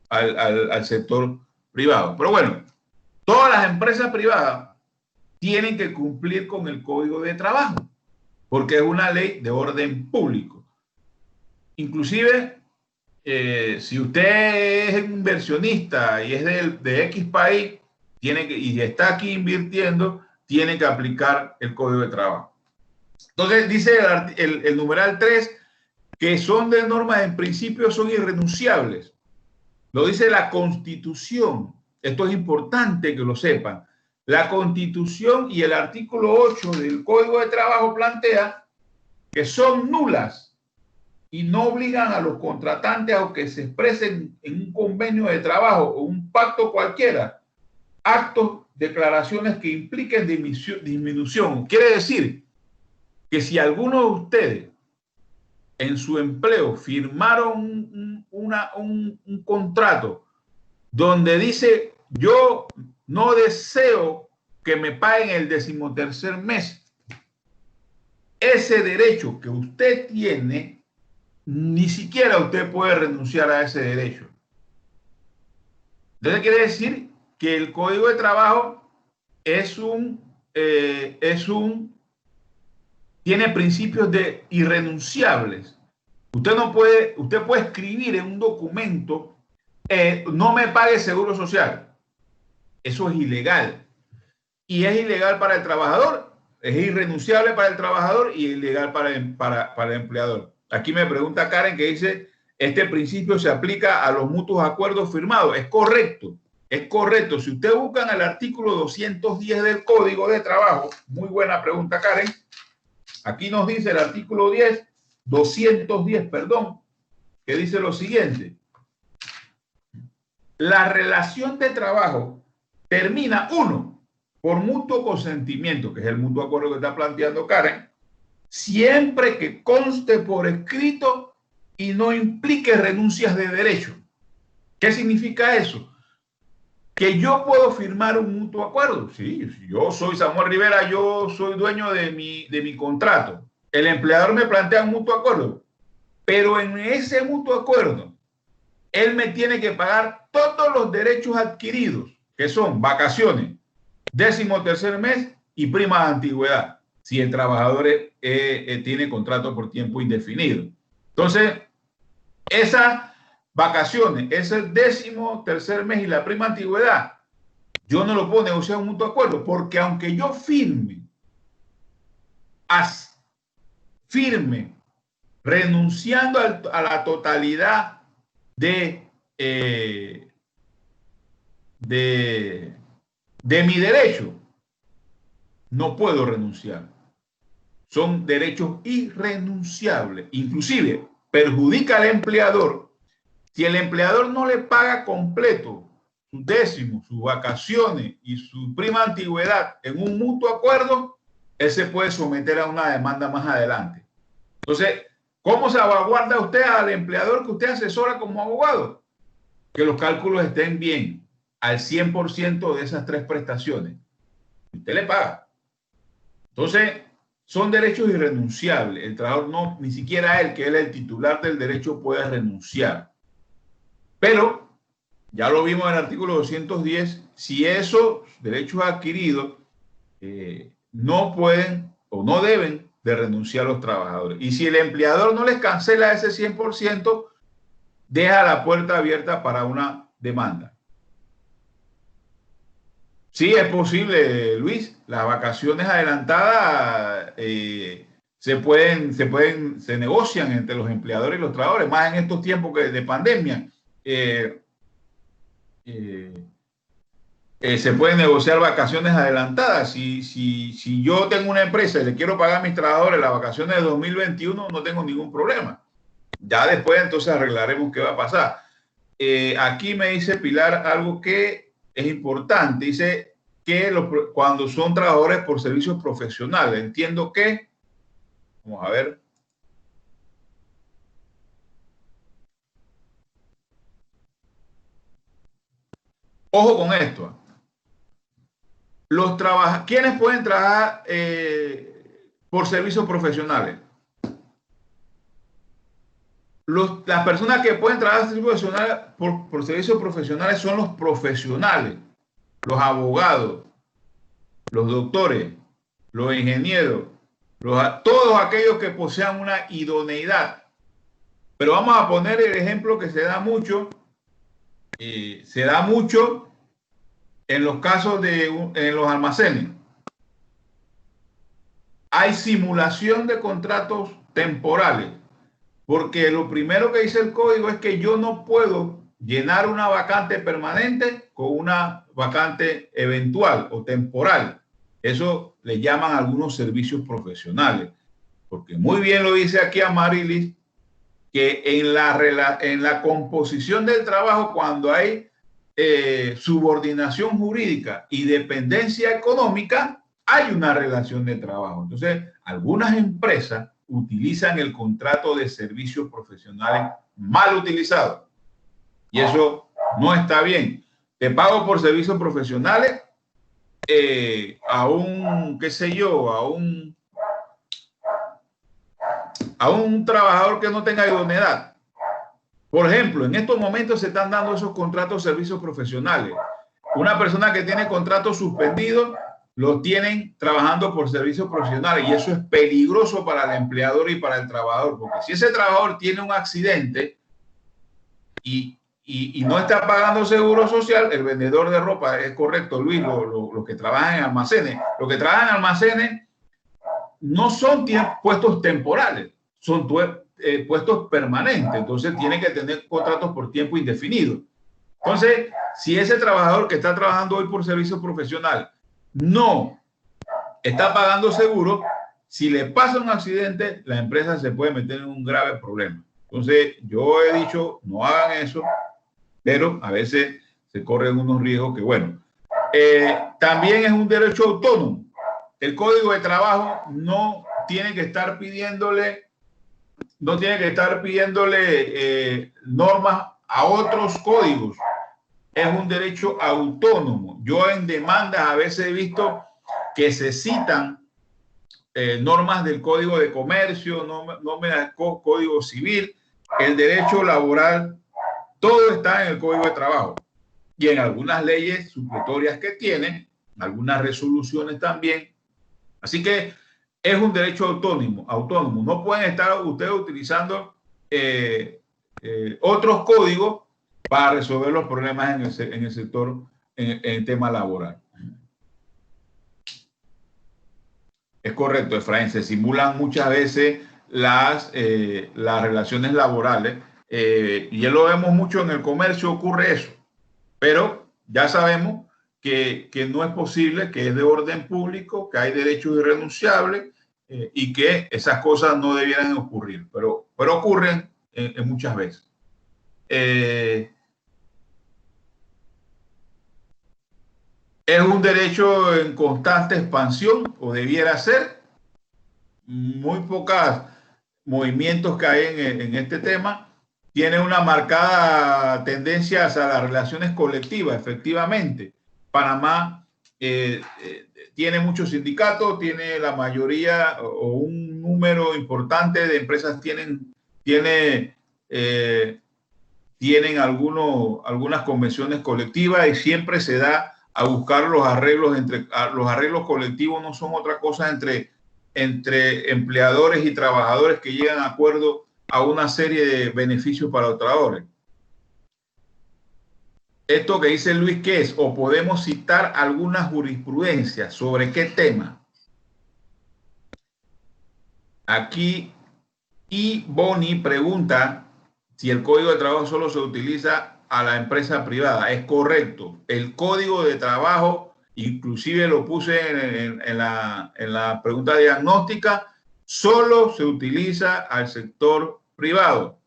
al sector privado. Pero bueno, todas las empresas privadas tienen que cumplir con el Código de Trabajo, porque es una ley de orden público. Inclusive, si usted es inversionista y es de X país, y está aquí invirtiendo, tiene que aplicar el Código de Trabajo. Entonces, dice el numeral 3, que son de normas en principio son irrenunciables. Lo dice la Constitución. Esto es importante que lo sepan. La Constitución y el artículo 8 del Código de Trabajo plantea que son nulas y no obligan a los contratantes a que se expresen en un convenio de trabajo o un pacto cualquiera, actos, declaraciones que impliquen disminución. Quiere decir que si alguno de ustedes en su empleo firmaron un contrato donde dice yo no deseo que me paguen el 13º mes, ese derecho que usted tiene, ni siquiera usted puede renunciar a ese derecho. Entonces quiere decir que el Código de Trabajo tiene principios irrenunciables. Usted puede escribir en un documento, no me pague seguro social. Eso es ilegal. Y es ilegal para el trabajador, es irrenunciable para el trabajador y ilegal para el empleador. Aquí me pregunta Karen que dice, este principio se aplica a los mutuos acuerdos firmados. Es correcto, es correcto. Si usted busca en el artículo 210 del Código de Trabajo, muy buena pregunta, Karen. Aquí nos dice el artículo 210, que dice lo siguiente. La relación de trabajo termina, uno, por mutuo consentimiento, que es el mutuo acuerdo que está planteando Karen, siempre que conste por escrito y no implique renuncias de derecho. ¿Qué significa eso? Que yo puedo firmar un mutuo acuerdo. Sí, yo soy Samuel Rivera, yo soy dueño de mi contrato. El empleador me plantea un mutuo acuerdo, pero en ese mutuo acuerdo, él me tiene que pagar todos los derechos adquiridos, que son vacaciones, 13º mes y prima de antigüedad, si el trabajador tiene contrato por tiempo indefinido. Entonces, esas vacaciones, ese 13º mes y la prima de antigüedad, yo no lo puedo negociar en un mutuo acuerdo, porque aunque yo firme renunciando a la totalidad de mi derecho, no puedo renunciar. Son derechos irrenunciables. Inclusive perjudica al empleador. Si el empleador no le paga completo sus décimos, sus vacaciones y su prima de antigüedad en un mutuo acuerdo, él se puede someter a una demanda más adelante. Entonces, ¿cómo salvaguarda usted al empleador que usted asesora como abogado? Que los cálculos estén bien, al 100% de esas 3 prestaciones. Usted le paga. Entonces, son derechos irrenunciables. El trabajador no, ni siquiera él, que él es el titular del derecho, puede renunciar. Pero, ya lo vimos en el artículo 210, si esos derechos adquiridos no pueden o no deben de renunciar a los trabajadores. Y si el empleador no les cancela ese 100%, deja la puerta abierta para una demanda. Sí, es posible, Luis. Las vacaciones adelantadas se negocian entre los empleadores y los trabajadores, más en estos tiempos de pandemia. Se pueden negociar vacaciones adelantadas. Si yo tengo una empresa y le quiero pagar a mis trabajadores las vacaciones de 2021, no tengo ningún problema. Ya después entonces arreglaremos qué va a pasar. Aquí me dice Pilar algo que es importante. Dice que cuando son trabajadores por servicios profesionales, entiendo que, vamos a ver. Ojo con esto. ¿Quiénes pueden trabajar por servicios profesionales? Las personas que pueden trabajar por servicios profesionales son los profesionales, los abogados, los doctores, los ingenieros, todos aquellos que posean una idoneidad. Pero vamos a poner el ejemplo que se da mucho en los casos en los almacenes. Hay simulación de contratos temporales, porque lo primero que dice el código es que yo no puedo llenar una vacante permanente con una vacante eventual o temporal. Eso le llaman algunos servicios profesionales, porque muy bien lo dice aquí Amarilis, que en la composición del trabajo, cuando hay subordinación jurídica y dependencia económica, hay una relación de trabajo. Entonces, algunas empresas utilizan el contrato de servicios profesionales mal utilizado. Y eso no está bien. Te pago por servicios profesionales a un, qué sé yo, a un trabajador que no tenga idoneidad. Por ejemplo, en estos momentos se están dando esos contratos de servicios profesionales. Una persona que tiene contrato suspendido los tienen trabajando por servicios profesionales y eso es peligroso para el empleador y para el trabajador, porque si ese trabajador tiene un accidente y no está pagando seguro social, el vendedor de ropa, es correcto, Luis, los que trabajan en almacenes, los que trabajan en almacenes no son puestos temporales, son puestos permanentes, entonces tienen que tener contratos por tiempo indefinido. Entonces, si ese trabajador que está trabajando hoy por servicio profesional no está pagando seguro, si le pasa un accidente, la empresa se puede meter en un grave problema. Entonces, yo he dicho, no hagan eso, pero a veces se corren unos riesgos que, bueno, también es un derecho autónomo. El Código de Trabajo no tiene que estar pidiéndole normas a otros códigos. Es un derecho autónomo. Yo en demandas a veces he visto que se citan normas del Código de Comercio, normas del Código Civil, el derecho laboral, todo está en el Código de Trabajo. Y en algunas leyes supletorias que tienen, algunas resoluciones también. Así que es un derecho autónomo. No pueden estar ustedes utilizando otros códigos para resolver los problemas en el sector, en el tema laboral. Es correcto, Efraín, se simulan muchas veces las relaciones laborales y ya lo vemos mucho en el comercio, ocurre eso, pero ya sabemos que no es posible, que es de orden público, que hay derechos irrenunciables y que esas cosas no debieran ocurrir, pero ocurren muchas veces. Es un derecho en constante expansión, o debiera ser. Muy pocos movimientos que hay en este tema. Tiene una marcada tendencia hacia las relaciones colectivas, efectivamente. Panamá tiene muchos sindicatos, tiene la mayoría o un número importante de empresas tienen algunas convenciones colectivas y siempre se da a buscar los arreglos los arreglos colectivos no son otra cosa entre empleadores y trabajadores que llegan a acuerdo a una serie de beneficios para los trabajadores. Esto que dice Luis, ¿qué es? O podemos citar alguna jurisprudencia sobre qué tema. Aquí Boni pregunta si el Código de Trabajo solo se utiliza a la empresa privada. Es correcto. El Código de Trabajo, inclusive lo puse en la pregunta diagnóstica, solo se utiliza al sector privado.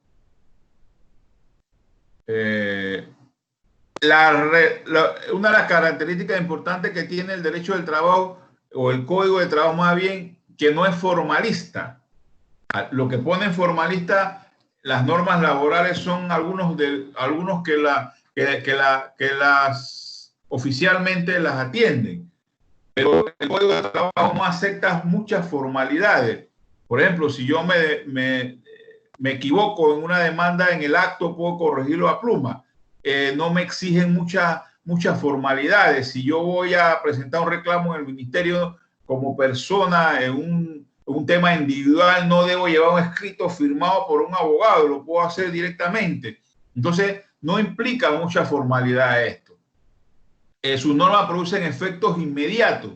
Una de las características importantes que tiene el derecho del trabajo, o el Código de Trabajo más bien, que no es formalista. Lo que pone formalista las normas laborales son algunos que las oficialmente las atienden, pero el Código de Trabajo no acepta muchas formalidades. Por ejemplo, si yo me equivoco en una demanda en el acto, puedo corregirlo a pluma. No me exigen muchas formalidades. Si yo voy a presentar un reclamo en el ministerio como persona en un tema individual, no debo llevar un escrito firmado por un abogado, lo puedo hacer directamente. Entonces, no implica mucha formalidad esto. Sus normas producen efectos inmediatos.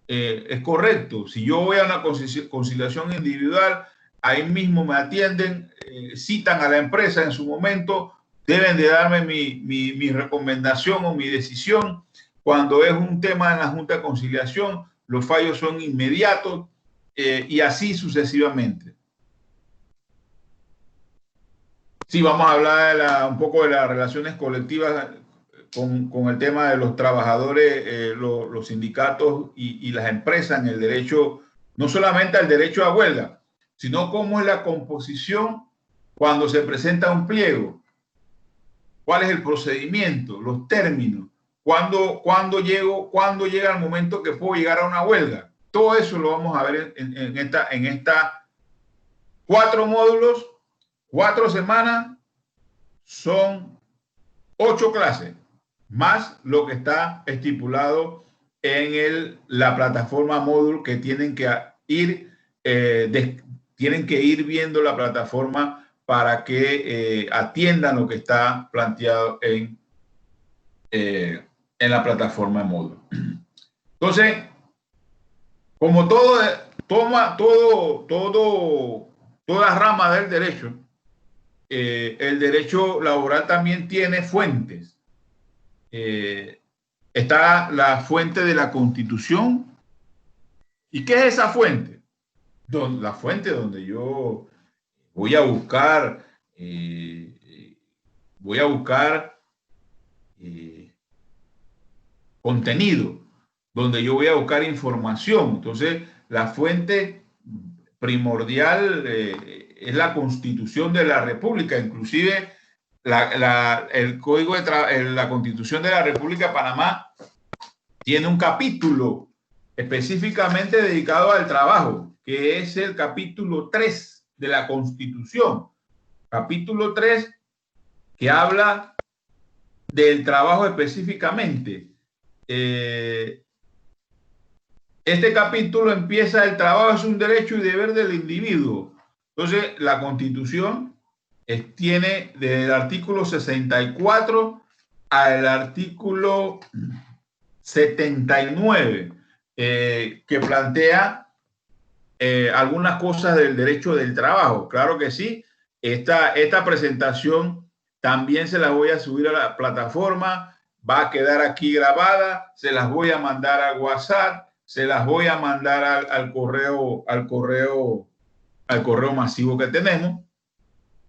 Es correcto. Si yo voy a una conciliación individual, ahí mismo me atienden, citan a la empresa en su momento, deben de darme mi recomendación o mi decisión. Cuando es un tema en la Junta de Conciliación, los fallos son inmediatos. Y así sucesivamente. Sí, vamos a hablar un poco de las relaciones colectivas con el tema de los trabajadores, los sindicatos y las empresas en el derecho, no solamente al derecho a huelga, sino cómo es la composición cuando se presenta un pliego, cuál es el procedimiento, los términos, cuándo llega el momento que puedo llegar a una huelga. Todo eso lo vamos a ver en esta 4 módulos, 4 semanas, son 8 clases, más lo que está estipulado en la plataforma Moodle, que tienen que ir viendo la plataforma para que atiendan lo que está planteado en la plataforma Moodle. Entonces, como toda rama del derecho, el derecho laboral también tiene fuentes. Está la fuente de la Constitución. ¿Y qué es esa fuente? La fuente donde yo voy a buscar contenido, donde yo voy a buscar información. Entonces, la fuente primordial es la Constitución de la República. Inclusive el Código de la Constitución de la República de Panamá tiene un capítulo específicamente dedicado al trabajo, que es el capítulo 3 de la Constitución. Capítulo 3, que habla del trabajo específicamente. Este capítulo empieza: el trabajo es un derecho y deber del individuo. Entonces, la Constitución tiene desde el artículo 64 al artículo 79, que plantea algunas cosas del derecho del trabajo. Claro que sí. Esta presentación también se las voy a subir a la plataforma. Va a quedar aquí grabada. Se las voy a mandar a WhatsApp. Se las voy a mandar al correo masivo que tenemos,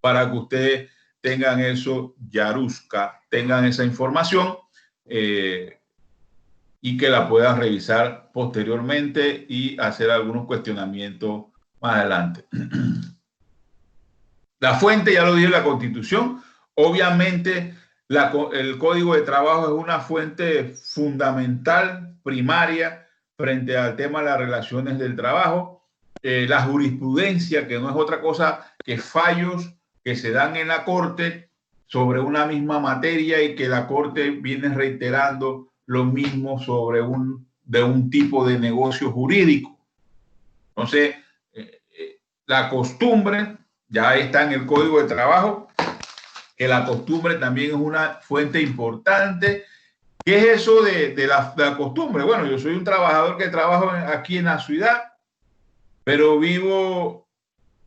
para que ustedes tengan eso, Yaruska, tengan esa información y que la puedan revisar posteriormente y hacer algunos cuestionamientos más adelante. La fuente, ya lo dije, la Constitución. Obviamente, el Código de Trabajo es una fuente fundamental, primaria, frente al tema de las relaciones del trabajo. La jurisprudencia, que no es otra cosa que fallos que se dan en la Corte sobre una misma materia y que la Corte viene reiterando lo mismo sobre un tipo de negocio jurídico. Entonces, la costumbre ya está en el Código de Trabajo, que la costumbre también es una fuente importante. ¿Qué es eso de la costumbre? Bueno, yo soy un trabajador que trabajo aquí en la ciudad, pero vivo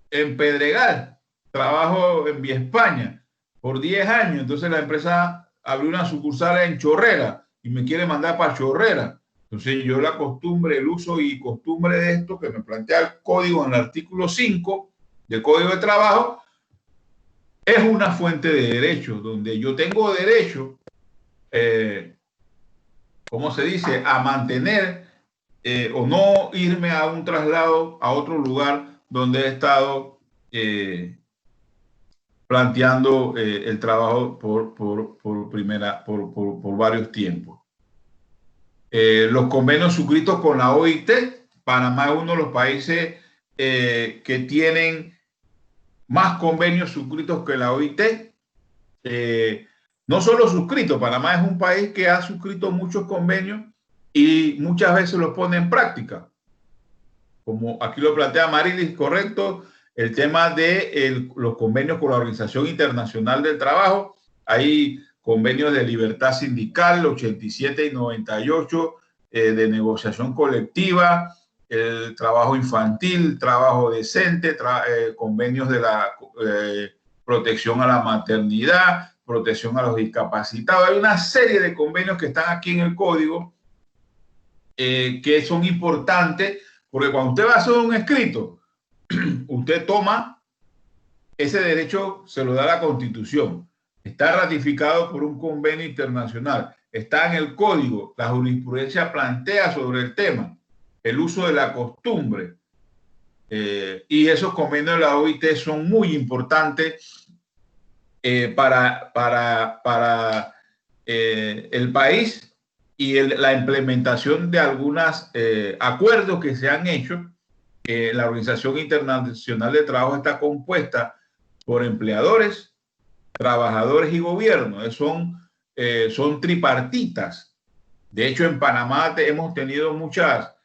en Pedregal, trabajo en Vía España por 10 años. Entonces la empresa abrió una sucursal en Chorrera y me quiere mandar para Chorrera. Entonces yo la costumbre, el uso y costumbre de esto que me plantea el código en el artículo 5 del Código de Trabajo, es una fuente de derechos, donde yo tengo derecho, ¿cómo se dice?, a mantener o no irme a un traslado a otro lugar donde he estado planteando el trabajo por varios tiempos. Los convenios suscritos con la OIT. Panamá es uno de los países que tienen más convenios suscritos que la OIT. No solo suscritos, Panamá es un país que ha suscrito muchos convenios y muchas veces los pone en práctica. Como aquí lo plantea Marilis, correcto, el tema de los convenios con la Organización Internacional del Trabajo. Hay convenios de libertad sindical, 87 y 98, de negociación colectiva, el trabajo infantil, trabajo decente, convenios de la protección a la maternidad, protección a los discapacitados. Hay una serie de convenios que están aquí en el código que son importantes, porque cuando usted va a hacer un escrito, usted toma ese derecho, se lo da la Constitución, está ratificado por un convenio internacional, está en el código, la jurisprudencia plantea sobre el tema, el uso de la costumbre, y esos convenios de la OIT son muy importantes para el país y la implementación de algunos acuerdos que se han hecho. La Organización Internacional de Trabajo está compuesta por empleadores, trabajadores y gobierno. Son tripartitas. De hecho, en Panamá hemos tenido mucha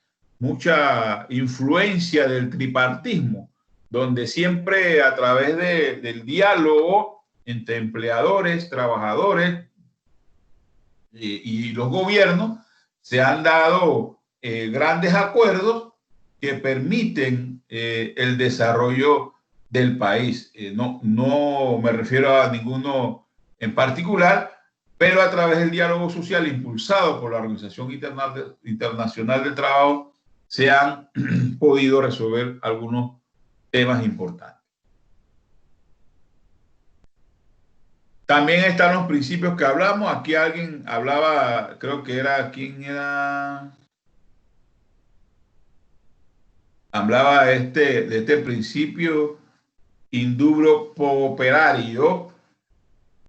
influencia del tripartismo, donde siempre a través del diálogo entre empleadores, trabajadores y los gobiernos se han dado grandes acuerdos que permiten el desarrollo del país. No me refiero a ninguno en particular, pero a través del diálogo social impulsado por la Organización Internacional del Trabajo se han podido resolver algunos temas importantes. También están los principios que hablamos. Aquí alguien hablaba, creo que era, ¿quién era? Hablaba de este principio indubio operario,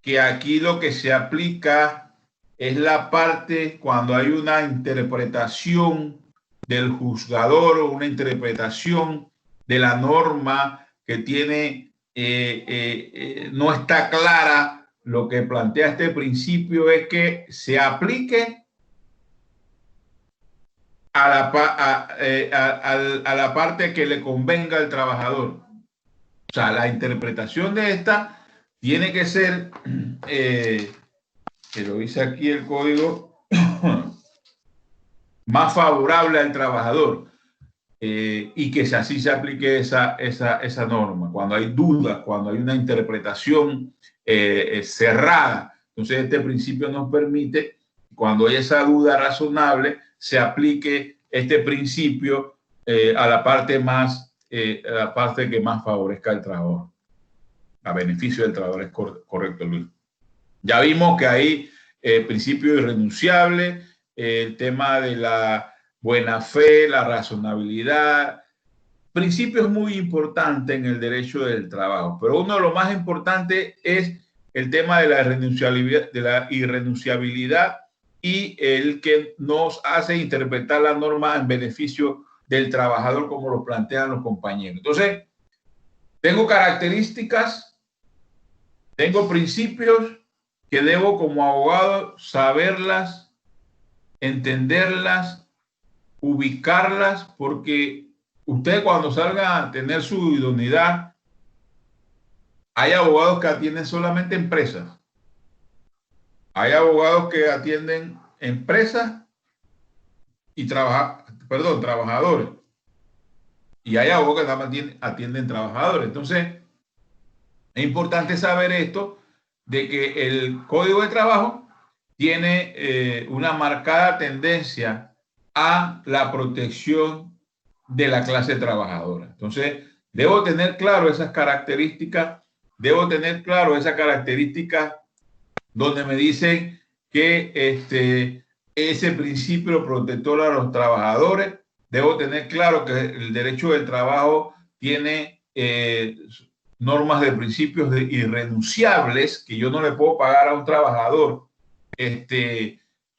que aquí lo que se aplica es la parte cuando hay una interpretación del juzgador o una interpretación de la norma que tiene, no está clara. Lo que plantea este principio es que se aplique a la parte que le convenga al trabajador. O sea, la interpretación de esta tiene que ser, que lo dice aquí el código, más favorable al trabajador, y que así se aplique esa norma. Cuando hay dudas, cuando hay una interpretación cerrada, entonces este principio nos permite, cuando hay esa duda razonable, se aplique este principio a la parte que más favorezca al trabajador, a beneficio del trabajador. Es correcto, Luis. Ya vimos que hay principio irrenunciable, el tema de la buena fe, la razonabilidad, principios muy importantes en el derecho del trabajo. Pero uno de los más importantes es el tema de la irrenunciabilidad y el que nos hace interpretar la norma en beneficio del trabajador, como lo plantean los compañeros. Entonces, tengo características, tengo principios que debo como abogado saberlas, entenderlas, ubicarlas, porque usted cuando salga a tener su idoneidad, hay abogados que atienden solamente empresas. Hay abogados que atienden empresas y trabajadores. Y hay abogados que también atienden trabajadores. Entonces, es importante saber esto, de que el Código de Trabajo tiene una marcada tendencia a la protección de la clase trabajadora. Entonces, debo tener claro esas características, donde me dicen que ese principio protector a los trabajadores. Debo tener claro que el derecho del trabajo tiene normas de principios irrenunciables, que yo no le puedo pagar a un trabajador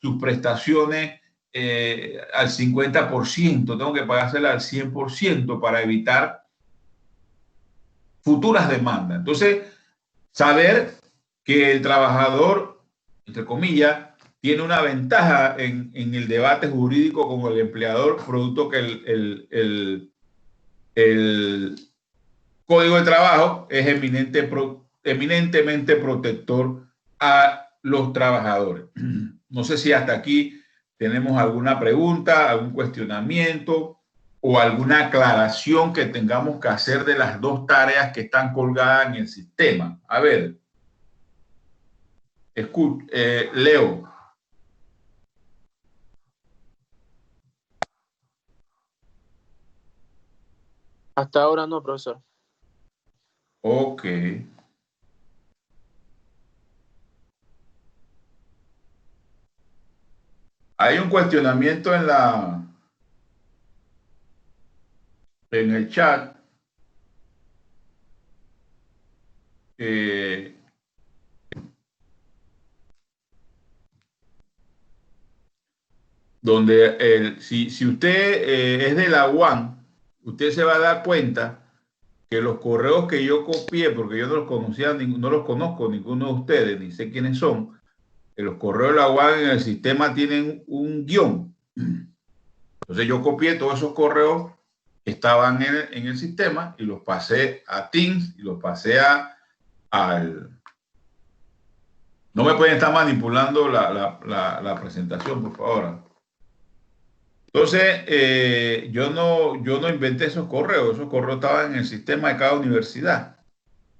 sus prestaciones al 50%, tengo que pagárselas al 100% para evitar futuras demandas. Entonces, saber que el trabajador, entre comillas, tiene una ventaja en el debate jurídico con el empleador, producto que el Código de Trabajo es eminentemente protector a los trabajadores. No sé si hasta aquí tenemos alguna pregunta, algún cuestionamiento o alguna aclaración que tengamos que hacer de las dos tareas que están colgadas en el sistema. A ver, Leo. Hasta ahora no, profesor. Ok. Hay un cuestionamiento en el chat. Donde si usted es de la UAM, usted se va a dar cuenta que los correos que yo copié, porque yo no los conocía, no los conozco ninguno de ustedes, ni sé quiénes son, los correos de la UAM en el sistema tienen un guión. Entonces yo copié todos esos correos que estaban en el sistema y los pasé a Teams y los pasé al... No me pueden estar manipulando la presentación, por favor. Entonces, yo no inventé esos correos estaban en el sistema de cada universidad.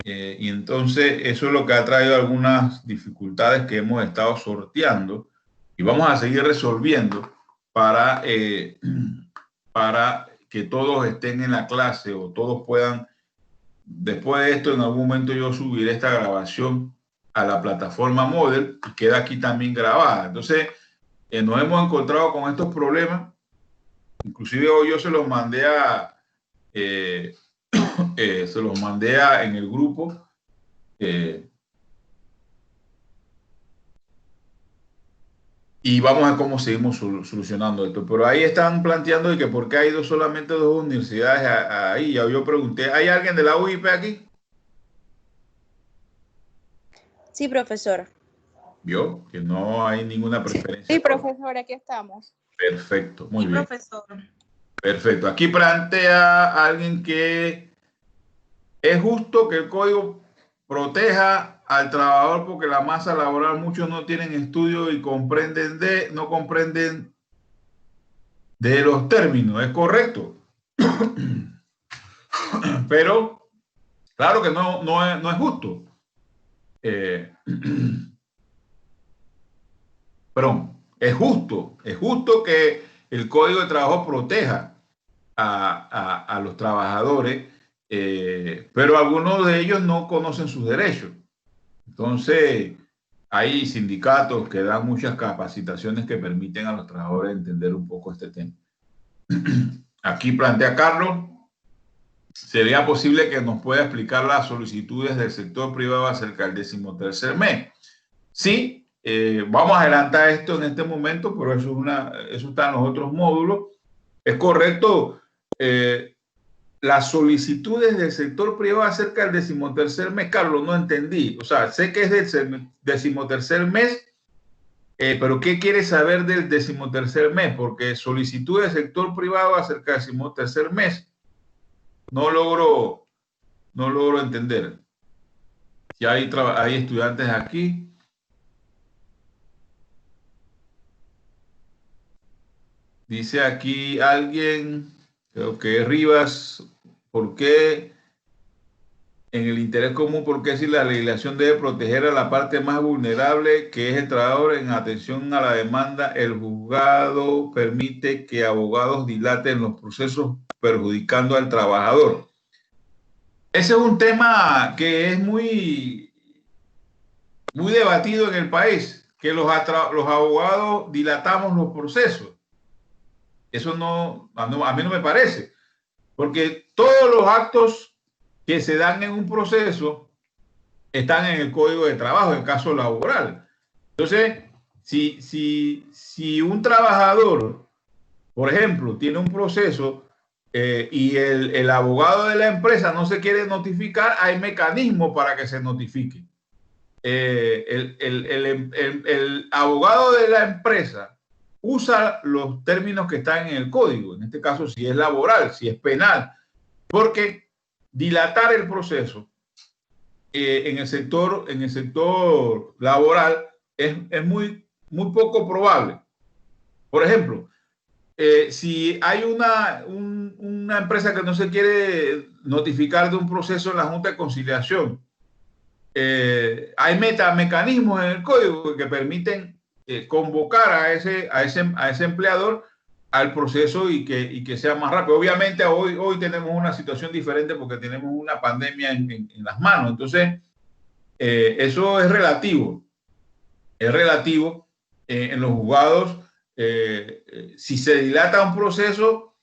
Y entonces eso es lo que ha traído algunas dificultades que hemos estado sorteando y vamos a seguir resolviendo para que todos estén en la clase o todos puedan. Después de esto, en algún momento yo subiré esta grabación a la plataforma Moodle y queda aquí también grabada. Entonces, nos hemos encontrado con estos problemas. Inclusive hoy yo se los mandé en el grupo. Y vamos a ver cómo seguimos solucionando esto. Pero ahí están planteando de que por qué hay solamente dos universidades ahí. Ya yo pregunté, ¿hay alguien de la UIP aquí? Sí, profesor. ¿Vio? Que no hay ninguna preferencia. Sí, profesor, aquí estamos. Perfecto, muy bien. Profesor. Perfecto. Aquí plantea alguien que es justo que el código proteja al trabajador porque la masa laboral, muchos no tienen estudio y no comprenden de los términos. ¿Es correcto? Pero, claro que no es justo. Perdón, es justo que el Código de Trabajo proteja a los trabajadores, pero algunos de ellos no conocen sus derechos. Entonces, hay sindicatos que dan muchas capacitaciones que permiten a los trabajadores entender un poco este tema. Aquí plantea Carlos, ¿sería posible que nos pueda explicar las solicitudes del sector privado acerca del 13º mes? Sí, vamos a adelantar esto en este momento, pero eso está en los otros módulos. Es correcto, las solicitudes del sector privado acerca del 13º mes, Carlos, no entendí. O sea, sé que es del 13º mes, pero ¿qué quiere saber del 13º mes? Porque solicitudes del sector privado acerca del 13º mes, no logro entender. Si hay estudiantes aquí. Dice aquí alguien, creo que Rivas, ¿por qué en el interés común, por qué si la legislación debe proteger a la parte más vulnerable, que es el trabajador, en atención a la demanda, el juzgado permite que abogados dilaten los procesos perjudicando al trabajador? Ese es un tema que es muy debatido en el país, que los abogados dilatamos los procesos. Eso a mí no me parece, porque todos los actos que se dan en un proceso están en el Código de Trabajo, en caso laboral. Entonces, si un trabajador, por ejemplo, tiene un proceso y el abogado de la empresa no se quiere notificar, hay mecanismos para que se notifique. El abogado de la empresa usa los términos que están en el código, en este caso si es laboral, si es penal, porque dilatar el proceso en el sector laboral es muy poco probable. Por ejemplo, si hay una empresa que no se quiere notificar de un proceso en la Junta de Conciliación, hay mecanismos en el código que permiten convocar a ese empleador al proceso y que sea más rápido. Obviamente hoy tenemos una situación diferente porque tenemos una pandemia en las manos. Entonces, eso es relativo. Es relativo en los juzgados. Si se dilata un proceso,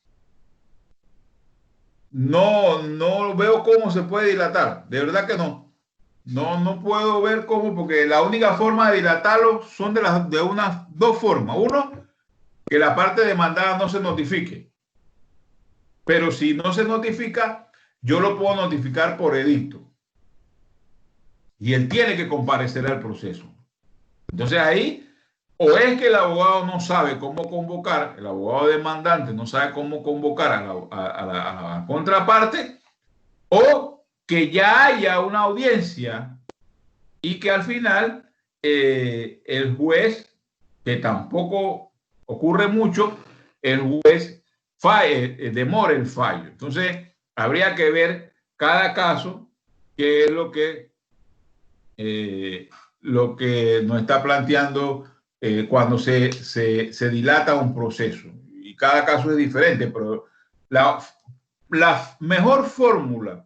no veo cómo se puede dilatar. De verdad que no. No puedo ver cómo, porque la única forma de dilatarlo son de unas dos formas. Uno, que la parte demandada no se notifique. Pero si no se notifica, yo lo puedo notificar por edicto. Y él tiene que comparecer al proceso. Entonces ahí, o es que el abogado no sabe cómo convocar, el abogado demandante no sabe cómo convocar a la contraparte, o que ya haya una audiencia y que al final el juez, que tampoco ocurre mucho, el juez demore el fallo. Entonces, habría que ver cada caso qué es lo que nos está planteando cuando se dilata un proceso. Y cada caso es diferente, pero la mejor fórmula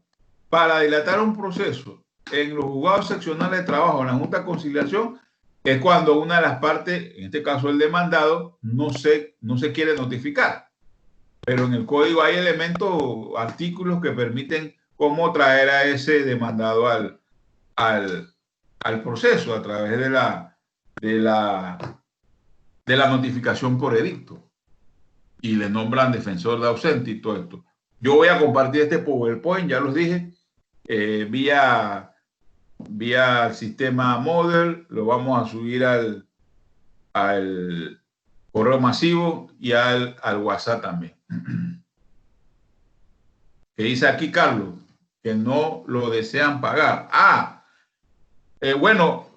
para dilatar un proceso en los juzgados seccionales de trabajo, en la Junta de Conciliación, es cuando una de las partes, en este caso el demandado, no se quiere notificar. Pero en el código hay elementos, artículos que permiten cómo traer a ese demandado al proceso a través de la notificación por edicto. Y le nombran defensor de ausente y todo esto. Yo voy a compartir este PowerPoint, ya los dije, vía el sistema Moodle, lo vamos a subir al correo masivo y al WhatsApp también. Que dice aquí Carlos, que no lo desean pagar. Bueno,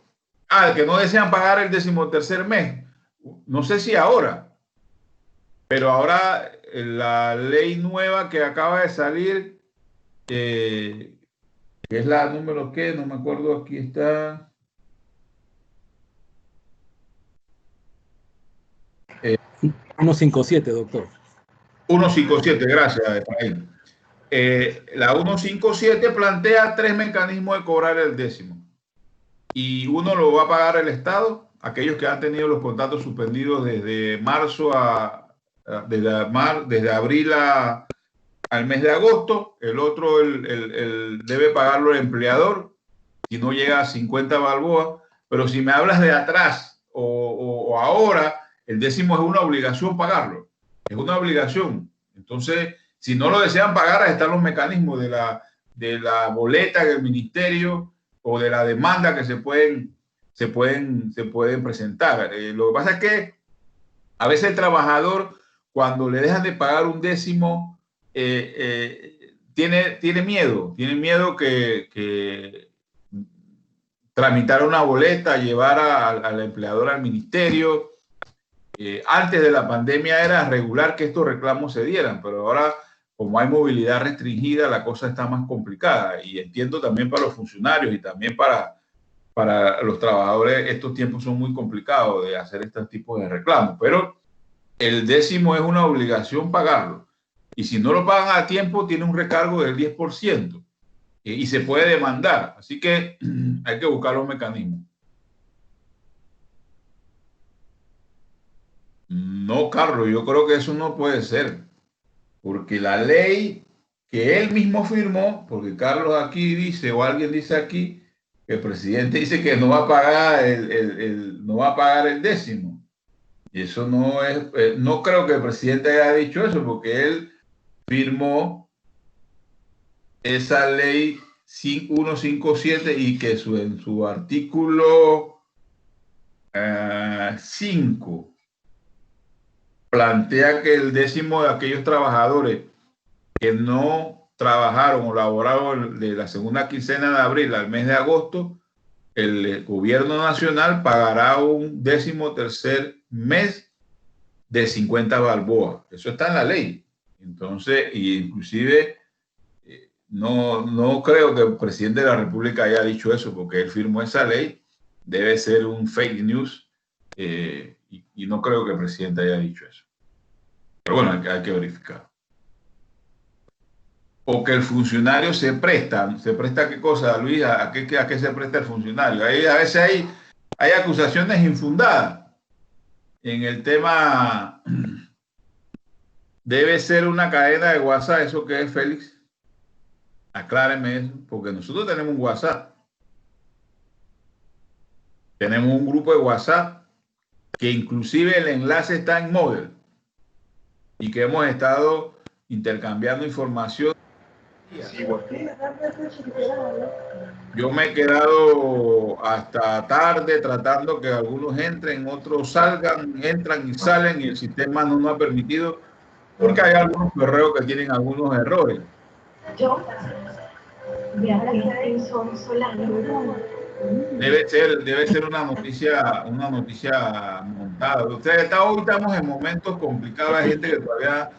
que no desean pagar el 13º mes. No sé si ahora, pero ahora la ley nueva que acaba de salir, que es la número que, no me acuerdo, aquí está. 157, doctor. 157, gracias, Efraín. La 157 plantea 3 mecanismos de cobrar el décimo. Y uno lo va a pagar el Estado, aquellos que han tenido los contratos suspendidos desde marzo desde abril al mes de agosto. El otro debe pagarlo el empleador si no llega a 50 balboas. Pero si me hablas de atrás o ahora, el décimo es una obligación pagarlo. Es una obligación. Entonces, si no lo desean pagar, están los mecanismos de la boleta del ministerio o de la demanda que se pueden presentar. Lo que pasa es que a veces el trabajador, cuando le dejan de pagar un décimo, tiene miedo que tramitar una boleta, llevar al empleador al ministerio. Antes de la pandemia era regular que estos reclamos se dieran, pero ahora, como hay movilidad restringida, la cosa está más complicada. Y entiendo también para los funcionarios y también para los trabajadores, estos tiempos son muy complicados de hacer este tipo de reclamos. Pero el décimo es una obligación pagarlo. Y si no lo pagan a tiempo, tiene un recargo del 10%. Y se puede demandar. Así que hay que buscar los mecanismos. No, Carlos, yo creo que eso no puede ser, porque la ley que él mismo firmó, porque Carlos aquí dice, o alguien dice aquí, que el presidente dice que no va a pagar no va a pagar el décimo. Y eso no es, no creo que el presidente haya dicho eso, porque él firmó esa ley 157 y que en su artículo 5 plantea que el décimo de aquellos trabajadores que no trabajaron o laboraron de la segunda quincena de abril al mes de agosto, el gobierno nacional pagará un 13º mes de 50 balboas. Eso está en la ley. Entonces, inclusive no creo que el presidente de la República haya dicho eso, porque él firmó esa ley. Debe ser un fake news y no creo que el presidente haya dicho eso. Pero bueno, hay que verificar. O que el funcionario se presta ¿qué cosa, Luis? ¿A qué se presta el funcionario? A veces hay acusaciones infundadas. En el tema, debe ser una cadena de WhatsApp, ¿eso qué es, Félix? Acláreme eso, porque nosotros tenemos un WhatsApp. Tenemos un grupo de WhatsApp que inclusive el enlace está en Moodle y que hemos estado intercambiando información Yo me he quedado hasta tarde tratando que algunos entren, otros salgan, entran y salen, y el sistema no nos ha permitido, porque hay algunos correos que tienen algunos errores. Debe ser una noticia montada. Hoy estamos en momentos complicados, hay gente que todavía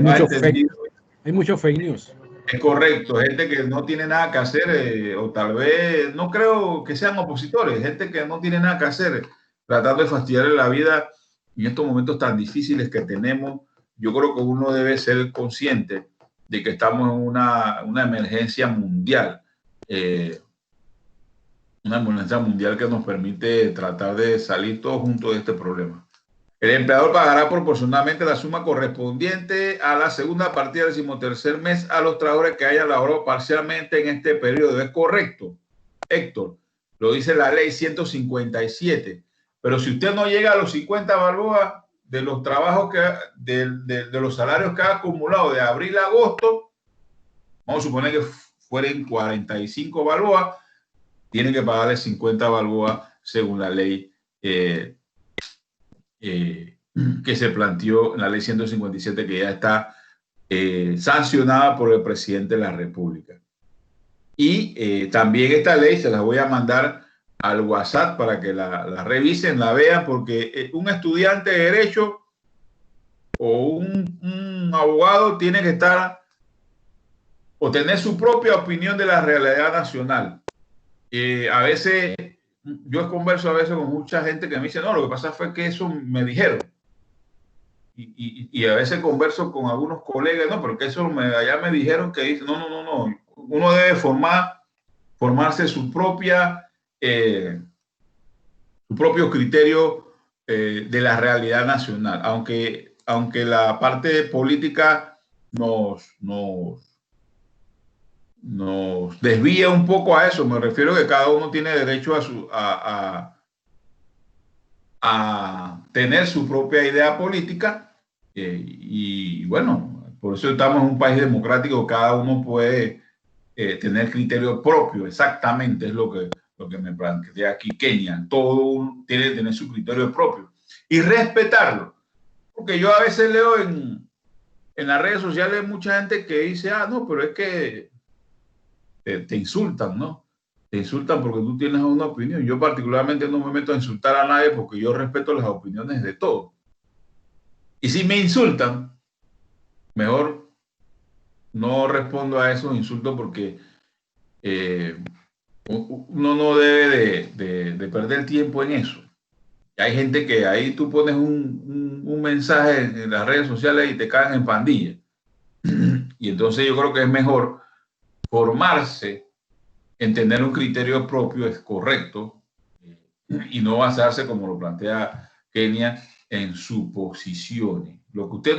no ha entendido. Hay muchos fake news. Es correcto, gente que no tiene nada que hacer, o tal vez, no creo que sean opositores, gente que no tiene nada que hacer, tratando de fastidiarle la vida en estos momentos tan difíciles que tenemos. Yo creo que uno debe ser consciente de que estamos en una emergencia mundial, que nos permite tratar de salir todos juntos de este problema. El empleador pagará proporcionalmente la suma correspondiente a la segunda partida del 13º mes a los trabajadores que hayan laborado parcialmente en este periodo. ¿Es correcto, Héctor? Lo dice la ley 157. Pero si usted no llega a los 50 balboas de los trabajos de los salarios que ha acumulado de abril a agosto, vamos a suponer que fueran 45 balboas, tiene que pagarle 50 balboas según la ley que se planteó en la ley 157, que ya está sancionada por el presidente de la República. Y también esta ley se la voy a mandar al WhatsApp para que la revisen, la vean, porque un estudiante de Derecho o un abogado tiene que estar o tener su propia opinión de la realidad nacional. A veces yo converso a veces con mucha gente que me dice, no, lo que pasa fue que eso me dijeron. Y a veces converso con algunos colegas, no, pero que eso allá me dijeron que dice, no. Uno debe formarse su propio criterio de la realidad nacional, aunque la parte política nos desvía un poco a eso. Me refiero a que cada uno tiene derecho a tener su propia idea política, y bueno, por eso estamos en un país democrático. Cada uno puede tener criterio propio. Exactamente, es lo que me plantea aquí Kenia. Todo uno tiene que tener su criterio propio y respetarlo, porque yo a veces leo en las redes sociales mucha gente que dice, no, pero es que te insultan, ¿no? Te insultan porque tú tienes una opinión. Yo particularmente no me meto a insultar a nadie porque yo respeto las opiniones de todos. Y si me insultan, mejor no respondo a esos insultos, porque uno no debe de perder tiempo en eso. Hay gente que ahí tú pones un mensaje en las redes sociales y te caen en pandilla. Y entonces yo creo que es mejor formarse en tener un criterio propio, es correcto, y no basarse, como lo plantea Kenia, en suposiciones. Lo que usted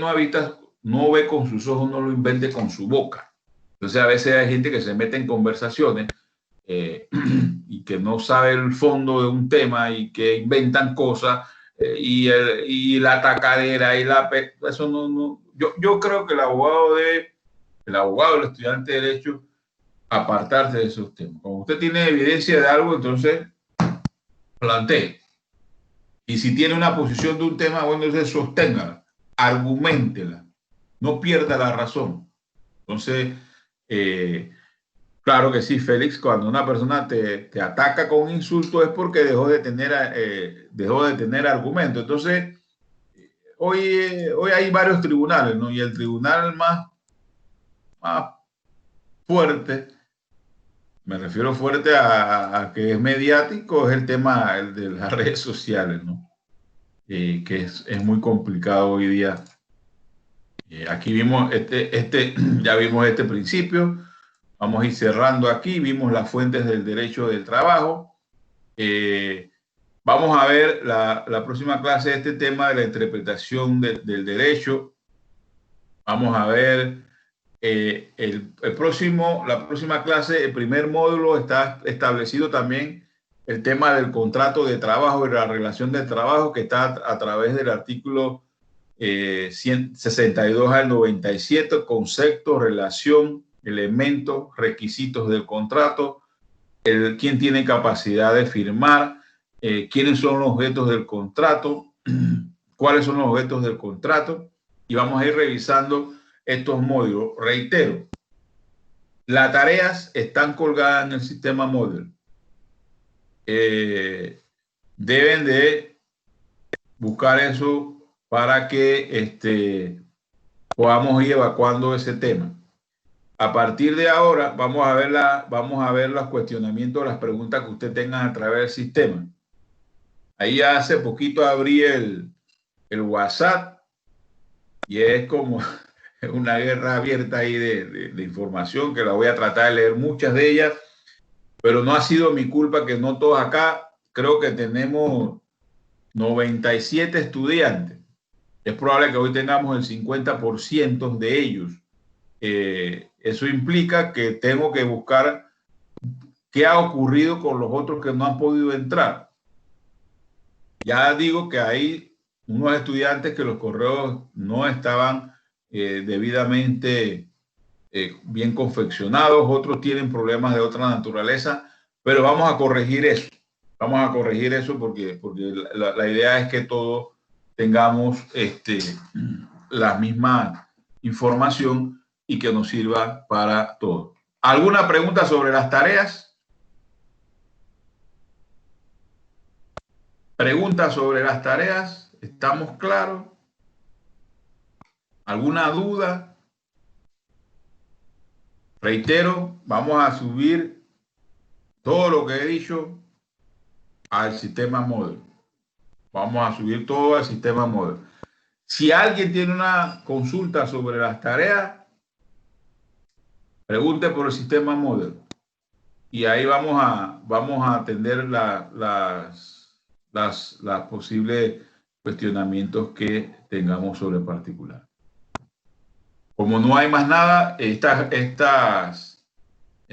no ve con sus ojos, no lo invente con su boca. Entonces a veces hay gente que se mete en conversaciones y que no sabe el fondo de un tema y que inventan cosas, y la atacadera y eso no. Yo creo que el abogado, el estudiante de Derecho, apartarse de esos temas. Cuando usted tiene evidencia de algo, entonces plantee. Y si tiene una posición de un tema, bueno, entonces sosténgala, arguméntela, no pierda la razón. Entonces, claro que sí, Félix, cuando una persona te ataca con un insulto es porque dejó de tener argumento. Entonces, hoy hay varios tribunales, ¿no? Y el tribunal más fuerte, me refiero fuerte a que es mediático, es el tema de las redes sociales, ¿no? Que es muy complicado hoy día. Aquí vimos ya vimos este principio. Vamos a ir cerrando aquí. Vimos las fuentes del derecho del trabajo. Vamos a ver la próxima clase, este tema de la interpretación del derecho. Vamos a ver la próxima clase, el primer módulo, está establecido también el tema del contrato de trabajo y la relación de trabajo, que está a través del artículo 162 al 97, concepto, relación elementos, requisitos del contrato, quién tiene capacidad de firmar, quiénes son los objetos del contrato, cuáles son los objetos del contrato, y vamos a ir revisando estos módulos. Reitero, las tareas están colgadas en el sistema Moodle. Deben de buscar eso para que podamos ir evacuando ese tema. A partir de ahora vamos a ver los cuestionamientos, las preguntas que usted tenga a través del sistema. Ahí hace poquito abrí el WhatsApp y es como una guerra abierta ahí de información que la voy a tratar de leer muchas de ellas, pero no ha sido mi culpa que no todos acá. Creo que tenemos 97 estudiantes. Es probable que hoy tengamos el 50% de ellos. Eso implica que tengo que buscar qué ha ocurrido con los otros que no han podido entrar. Ya digo que hay unos estudiantes que los correos no estaban debidamente bien confeccionados, otros tienen problemas de otra naturaleza, pero vamos a corregir eso. Vamos a corregir eso porque la idea es que todos tengamos la misma información y que nos sirva para todo. ¿Alguna pregunta sobre las tareas? ¿Preguntas sobre las tareas? ¿Estamos claros? ¿Alguna duda? Reitero, vamos a subir todo lo que he dicho al sistema Moodle. Vamos a subir todo al sistema Moodle. Si alguien tiene una consulta sobre las tareas, pregunte por el sistema Moodle. Y ahí vamos a atender las posibles cuestionamientos que tengamos sobre el particular. Como no hay más nada, estas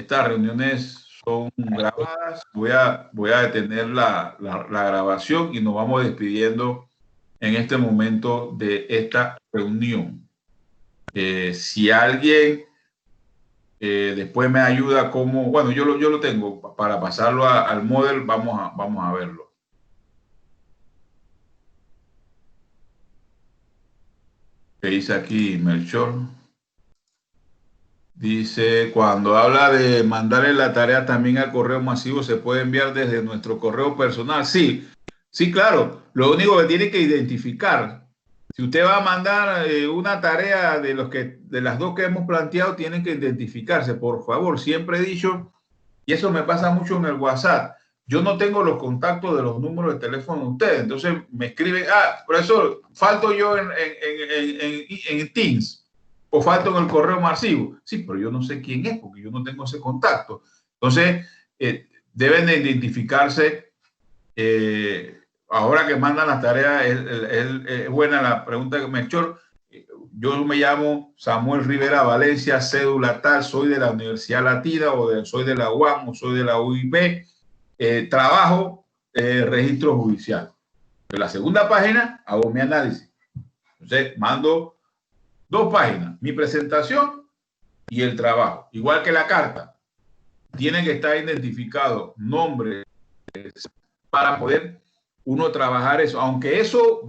reuniones son grabadas. Voy a detener la grabación y nos vamos despidiendo en este momento de esta reunión. Si alguien después me ayuda como, bueno, yo lo tengo para pasarlo al Moodle, vamos a verlo. ¿Qué dice aquí Melchor? Dice, cuando habla de mandarle la tarea también al correo masivo, ¿se puede enviar desde nuestro correo personal? Sí, claro. Lo único que tiene que identificar, si usted va a mandar una tarea de las dos que hemos planteado, tienen que identificarse, por favor. Siempre he dicho, y eso me pasa mucho en el WhatsApp, yo no tengo los contactos de los números de teléfono de ustedes, entonces me escriben, profesor, falto yo en Teams, o falto en el correo masivo. Sí, pero yo no sé quién es, porque yo no tengo ese contacto. Entonces, deben de identificarse. Ahora que mandan las tareas, es buena la pregunta de Melchor. Yo me llamo Samuel Rivera Valencia, cédula tal, soy de la Universidad Latina, soy de la UAM, o soy de la UIB. Trabajo registro judicial. En la segunda página hago mi análisis. Entonces, mando 2 páginas, mi presentación y el trabajo. Igual que la carta. Tienen que estar identificados nombres para poder uno trabajar eso. Aunque eso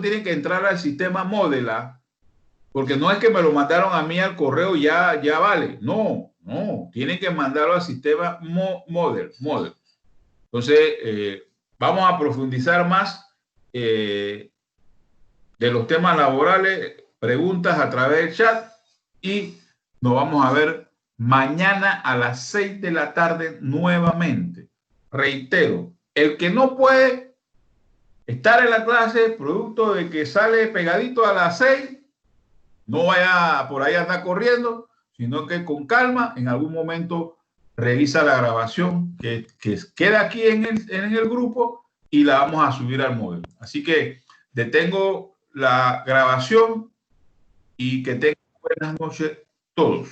tiene que entrar al sistema Moodle, porque no es que me lo mandaron a mí al correo ya vale. No, tienen que mandarlo al sistema Moodle. Entonces, vamos a profundizar más de los temas laborales, preguntas a través del chat, y nos vamos a ver mañana a las 6 de la tarde nuevamente. Reitero, el que no puede estar en la clase producto de que sale pegadito a las 6, no vaya por ahí a andar corriendo, sino que con calma en algún momento revisa la grabación que queda aquí en el grupo y la vamos a subir al Moodle. Así que detengo la grabación y que tengan buenas noches todos.